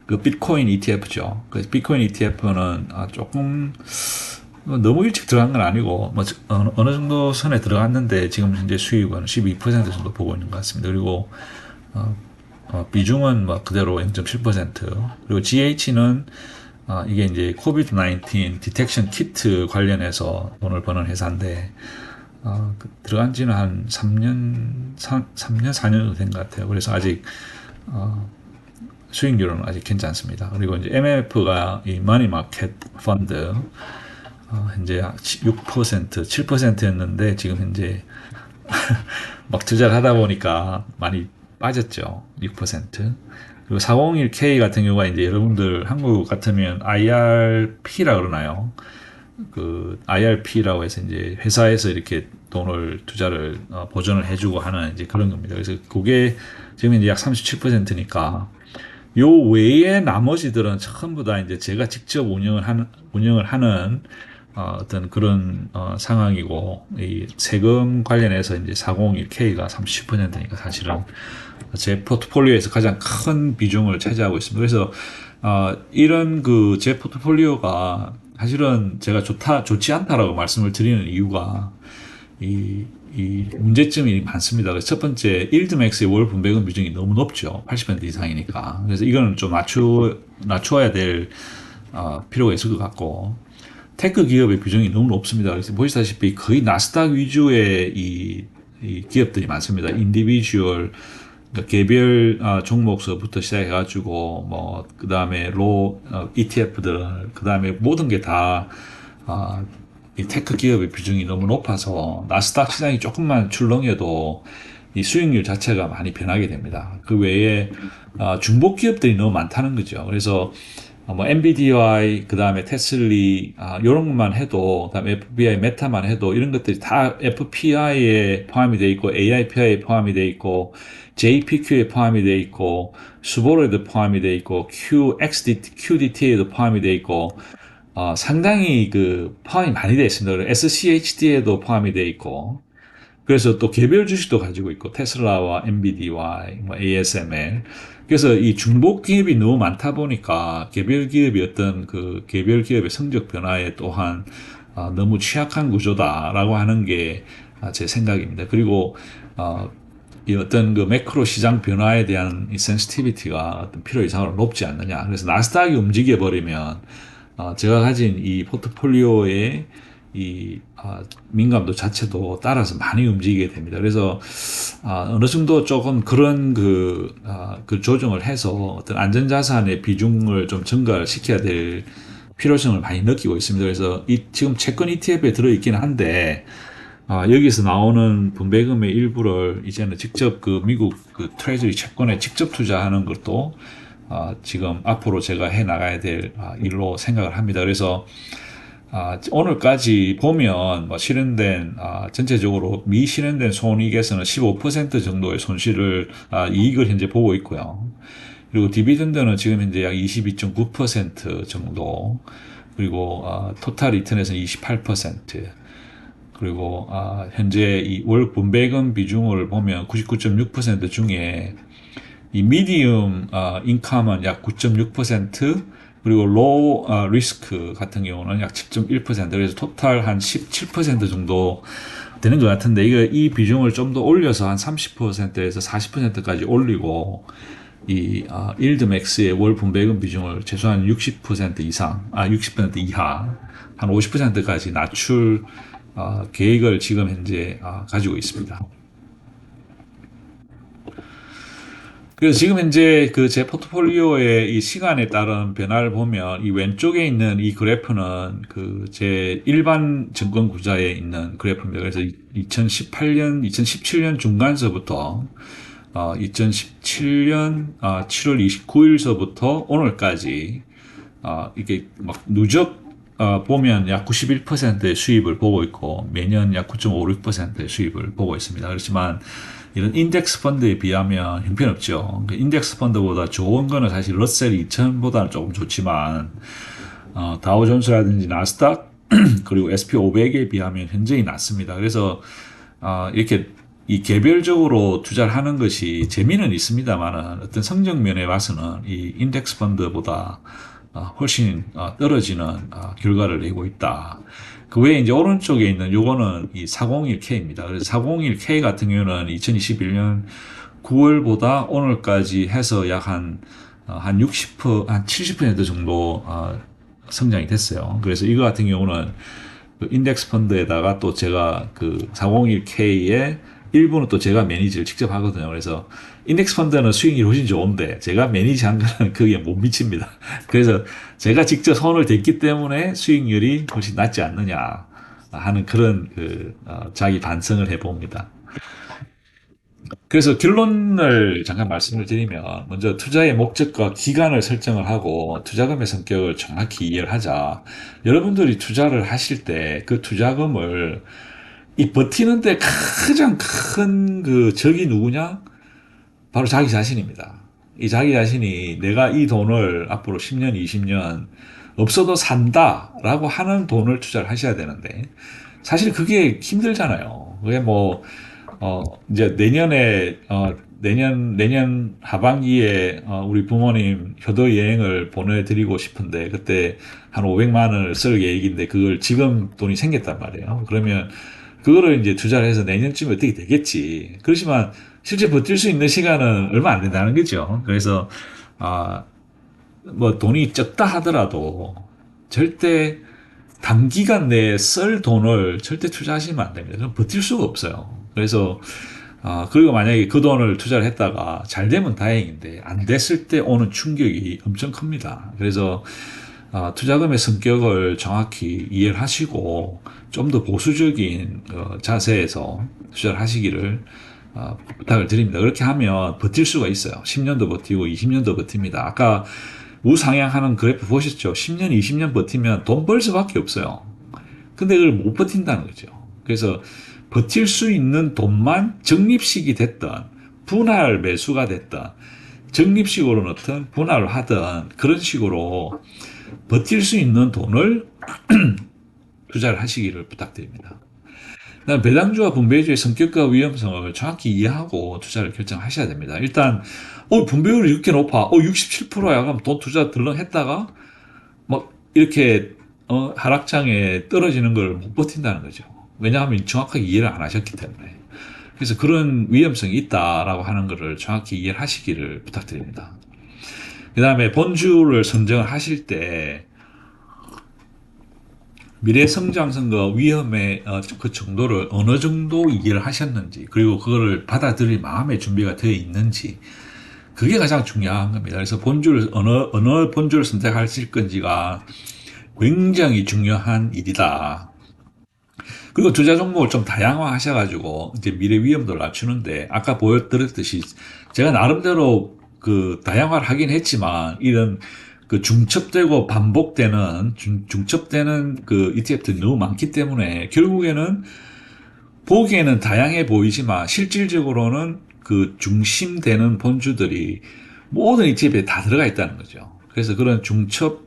Speaker 1: 그 비트코인 ETF죠. 그 비트코인 ETF는 조금 너무 일찍 들어간 건 아니고 뭐 어느 정도 선에 들어갔는데 지금 현재 수익은 12% 정도 보고 있는 것 같습니다. 그리고 비중은 뭐 그대로 0.7%. 그리고 GH는 이게 이제 코비드-19 디텍션 키트 관련해서 돈을 버는 회사인데 들어간 지는 한 3년, 4년 정도 된 것 같아요. 그래서 아직 수익률은 아직 괜찮습니다. 그리고 이제 MMF가 이 머니마켓 펀드 현재 6%, 7%였는데 지금 현재 막 투자를 하다 보니까 많이 빠졌죠. 6%. 그리고 401k 같은 경우가 이제 여러분들 한국 같으면 IRP라 그러나요? 그 IRP라고 해서 이제 회사에서 이렇게 돈을 투자를 보전을 해주고 하는 이제 그런 겁니다. 그래서 그게 지금 이제 약 37%니까 요 외에 나머지들은 전부 다 이제 제가 직접 운영을 하는 어떤 그런 상황이고, 이 세금 관련해서 이제 401k가 30%니까 사실은 제 포트폴리오에서 가장 큰 비중을 차지하고 있습니다. 그래서 이런 그 제 포트폴리오가 사실은 제가 좋지 않다라고 말씀을 드리는 이유가 이 문제점이 많습니다. 그래서 첫 번째, 일드맥스의 월 분배금 비중이 너무 높죠. 80% 이상이니까. 그래서 이거는 좀 낮춰야 될 필요가 있을 것 같고, 테크 기업의 비중이 너무 높습니다. 그래서 보시다시피 거의 나스닥 위주의 이 기업들이 많습니다. 인디비주얼, 그러니까 개별 종목서부터 시작해가지고 뭐 그 다음에 ETF들, 그 다음에 모든 게 다 이 테크 기업의 비중이 너무 높아서 나스닥 시장이 조금만 출렁여도 이 수익률 자체가 많이 변하게 됩니다. 그 외에 중복 기업들이 너무 많다는 거죠. 그래서 뭐 엔비디아이, 그 다음에 테슬리 이런 것만 해도, 그다음에 FBI, 메타만 해도 이런 것들이 다 FPI에 포함이 돼 있고 AIPI에 포함이 돼 있고 JPQ에 포함이 돼 있고 수보로에도 포함이 돼 있고 QDT에도 포함이 돼 있고 상당히 그 포함이 많이 되어 있습니다. SCHD에도 포함이 되어 있고 그래서 또 개별 주식도 가지고 있고 테슬라와 엔비디와 뭐 ASML. 그래서 이 중복 기업이 너무 많다 보니까 개별 기업이 어떤 그 개별 기업의 성적 변화에 또한 너무 취약한 구조다라고 하는 게 제 생각입니다. 그리고 이 어떤 그 매크로 시장 변화에 대한 이 센시티비티가 어떤 필요 이상으로 높지 않느냐. 그래서 나스닥이 움직여 버리면 제가 가진 이 포트폴리오의 이 민감도 자체도 따라서 많이 움직이게 됩니다. 그래서 어느 정도 조금 그런 그 조정을 해서 어떤 안전자산의 비중을 좀 증가를 시켜야 될 필요성을 많이 느끼고 있습니다. 그래서 지금 채권 ETF에 들어있기는 한데 여기서 나오는 분배금의 일부를 이제는 직접 그 미국 그 트레저리 채권에 직접 투자하는 것도 지금 앞으로 제가 해 나가야 될 일로 생각을 합니다. 그래서 오늘까지 보면 뭐 실현된 전체적으로 미실현된 손익에서는 15% 정도의 손실을 이익을 현재 보고 있고요. 그리고 디비던드는 지금 현재 약 22.9% 정도, 그리고 토탈 리턴에서는 28%, 그리고 현재 이 월 분배금 비중을 보면 99.6% 중에 이 미디움 인컴은 약 9.6%, 그리고 로우 리스크 같은 경우는 약 7.1%, 그래서 토탈 한 17% 정도 되는 것 같은데, 이 비중을 좀 더 올려서 한 30%에서 40%까지 올리고 이 일드맥스의 월 분배금 비중을 최소한 60% 이상, 60% 이하, 한 50%까지 낮출 계획을 지금 현재 가지고 있습니다. 그래서 지금 현재 그 제 포트폴리오의 이 시간에 따른 변화를 보면 이 왼쪽에 있는 이 그래프는 그 제 일반 증권 구자에 있는 그래프입니다. 그래서 2018년, 2017년 중간서부터 2017년 7월 29일서부터 오늘까지 이게 막 누적 보면 약 91%의 수입을 보고 있고 매년 약 9.56%의 수입을 보고 있습니다. 그렇지만 이런 인덱스 펀드에 비하면 형편없죠. 인덱스 펀드보다 좋은 거는 사실 러셀 2000보다는 조금 좋지만 다우존스라든지 나스닥 그리고 SP500에 비하면 현저히 낮습니다. 그래서 이렇게 이 개별적으로 투자를 하는 것이 재미는 있습니다만 어떤 성적면에 봐서는 이 인덱스 펀드보다 훨씬 떨어지는 결과를 내고 있다. 그 외에 이제 오른쪽에 있는 요거는 이 401K입니다. 그래서 401K 같은 경우는 2021년 9월보다 오늘까지 해서 약 한 70% 정도 성장이 됐어요. 그래서 이거 같은 경우는 그 인덱스 펀드에다가 또 제가 그 401K의 일부는 또 제가 매니지를 직접 하거든요. 그래서 인덱스 펀드는 수익률이 훨씬 좋은데 제가 매니지한 거는 그게 못 미칩니다. 그래서 제가 직접 손을 댔기 때문에 수익률이 훨씬 낮지 않느냐 하는 그런 자기 반성을 해봅니다. 그래서 결론을 잠깐 말씀을 드리면 먼저 투자의 목적과 기간을 설정을 하고 투자금의 성격을 정확히 이해를 하자. 여러분들이 투자를 하실 때 그 투자금을 이 버티는데 가장 큰 그 적이 누구냐? 바로 자기 자신입니다. 이 자기 자신이 내가 이 돈을 앞으로 10년, 20년 없어도 산다라고 하는 돈을 투자를 하셔야 되는데 사실 그게 힘들잖아요. 그게 뭐 이제 내년 하반기에 우리 부모님 효도 여행을 보내드리고 싶은데 그때 한 500만 원을 쓸 계획인데 그걸 지금 돈이 생겼단 말이에요. 그러면 그거를 이제 투자를 해서 내년쯤에 어떻게 되겠지. 그렇지만 실제 버틸 수 있는 시간은 얼마 안 된다는 거죠. 그래서 뭐 돈이 적다 하더라도 절대 단기간 내에 쓸 돈을 절대 투자하시면 안 됩니다. 그럼 버틸 수가 없어요. 그래서 그리고 만약에 그 돈을 투자를 했다가 잘 되면 다행인데 안 됐을 때 오는 충격이 엄청 큽니다. 그래서 투자금의 성격을 정확히 이해를 하시고 좀 더 보수적인 자세에서 투자를 하시기를 부탁을 드립니다. 그렇게 하면 버틸 수가 있어요. 10년도 버티고 20년도 버팁니다. 아까 우상향하는 그래프 보셨죠? 10년, 20년 버티면 돈 벌 수밖에 없어요. 근데 그걸 못 버틴다는 거죠. 그래서 버틸 수 있는 돈만 적립식이 됐던 분할 매수가 됐던 적립식으로 넣든 분할을 하든 그런 식으로 버틸 수 있는 돈을 투자를 하시기를 부탁드립니다. 그다음 배당주와 분배주의 성격과 위험성을 정확히 이해하고 투자를 결정하셔야 됩니다. 일단 분배율이 이렇게 높아, 67%야, 그럼 돈 투자 들렁했다가 막 이렇게 하락장에 떨어지는 걸 못 버틴다는 거죠. 왜냐하면 정확하게 이해를 안 하셨기 때문에. 그래서 그런 위험성이 있다라고 하는 것을 정확히 이해를 하시기를 부탁드립니다. 그 다음에 본주를 선정을 하실 때 미래 성장성과 위험의 그 정도를 어느 정도 이해를 하셨는지, 그리고 그거를 받아들일 마음의 준비가 되어 있는지, 그게 가장 중요한 겁니다. 그래서 본주를 어느 본주를 선택하실 건지가 굉장히 중요한 일이다. 그리고 투자 종목을 좀 다양화 하셔가지고 이제 미래 위험도를 낮추는데, 아까 보여드렸듯이 제가 나름대로 그 다양화를 하긴 했지만 이런 그 중첩되고 반복되는 중첩되는 그 ETF들이 너무 많기 때문에 결국에는 보기에는 다양해 보이지만 실질적으로는 그 중심되는 본주들이 모든 ETF에 다 들어가 있다는 거죠. 그래서 그런 중첩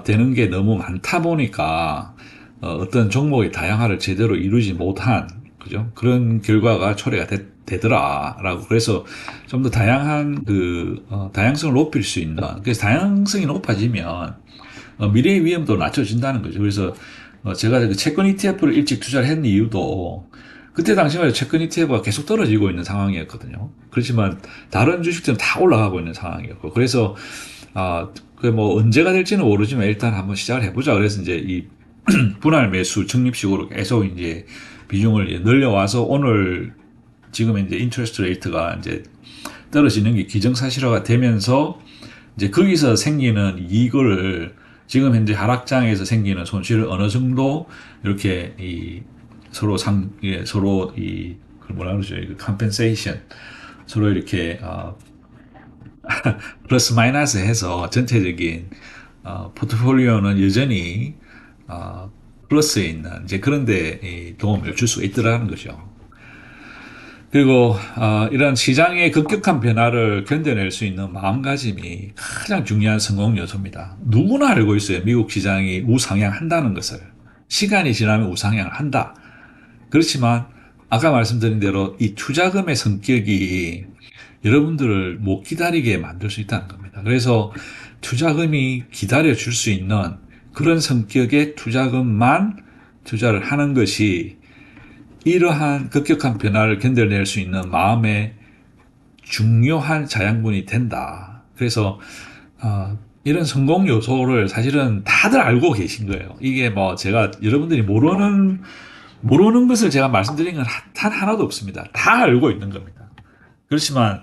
Speaker 1: 되는 게 너무 많다 보니까 어떤 종목의 다양화를 제대로 이루지 못한, 그죠? 그런 결과가 초래가 되더라라고. 그래서 좀 더 다양한 다양성을 높일 수 있는, 그래서 다양성이 높아지면 미래의 위험도 낮춰진다는 거죠. 그래서 제가 그 채권 ETF를 일찍 투자를 했는 이유도 그때 당시만 해도 채권 ETF가 계속 떨어지고 있는 상황이었거든요. 그렇지만 다른 주식들은 다 올라가고 있는 상황이었고, 그래서 그 뭐 언제가 될지는 모르지만 일단 한번 시작을 해보자. 그래서 이제 이 분할 매수 적립식으로 계속 이제 비중을 늘려와서 오늘 지금 이제 인트레스트 레이트가 이제 떨어지는 게 기정사실화가 되면서 이제 거기서 생기는 이익을 지금 현재 하락장에서 생기는 손실을 어느 정도 이렇게 서로 서로 그걸 뭐라 그러죠? 컴펜세이션, 서로 이렇게 플러스 마이너스 해서 전체적인 포트폴리오는 여전히 플러스에 있는 이제 그런데 도움을 줄 수 있더라는 거죠. 그리고 이런 시장의 급격한 변화를 견뎌낼 수 있는 마음가짐이 가장 중요한 성공 요소입니다. 누구나 알고 있어요. 미국 시장이 우상향한다는 것을. 시간이 지나면 우상향을 한다. 그렇지만 아까 말씀드린 대로 이 투자금의 성격이 여러분들을 못 기다리게 만들 수 있다는 겁니다. 그래서 투자금이 기다려줄 수 있는 그런 성격의 투자금만 투자를 하는 것이 이러한 급격한 변화를 견뎌낼 수 있는 마음의 중요한 자양분이 된다. 그래서 이런 성공 요소를 사실은 다들 알고 계신 거예요. 이게 뭐 제가 여러분들이 모르는 것을 제가 말씀드린 건 단 하나도 없습니다. 다 알고 있는 겁니다. 그렇지만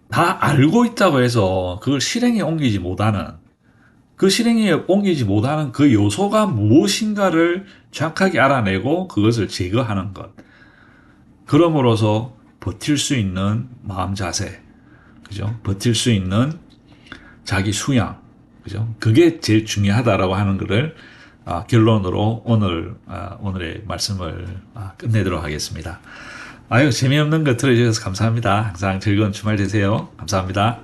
Speaker 1: 다 알고 있다고 해서 그걸 실행에 옮기지 못하는, 그 실행에 옮기지 못하는 그 요소가 무엇인가를 정확하게 알아내고 그것을 제거하는 것. 그럼으로써 버틸 수 있는 마음 자세, 그죠? 버틸 수 있는 자기 수양, 그죠? 그게 제일 중요하다라고 하는 것을 결론으로 오늘의 말씀을 끝내도록 하겠습니다. 재미없는 거 들어주셔서 감사합니다. 항상 즐거운 주말 되세요. 감사합니다.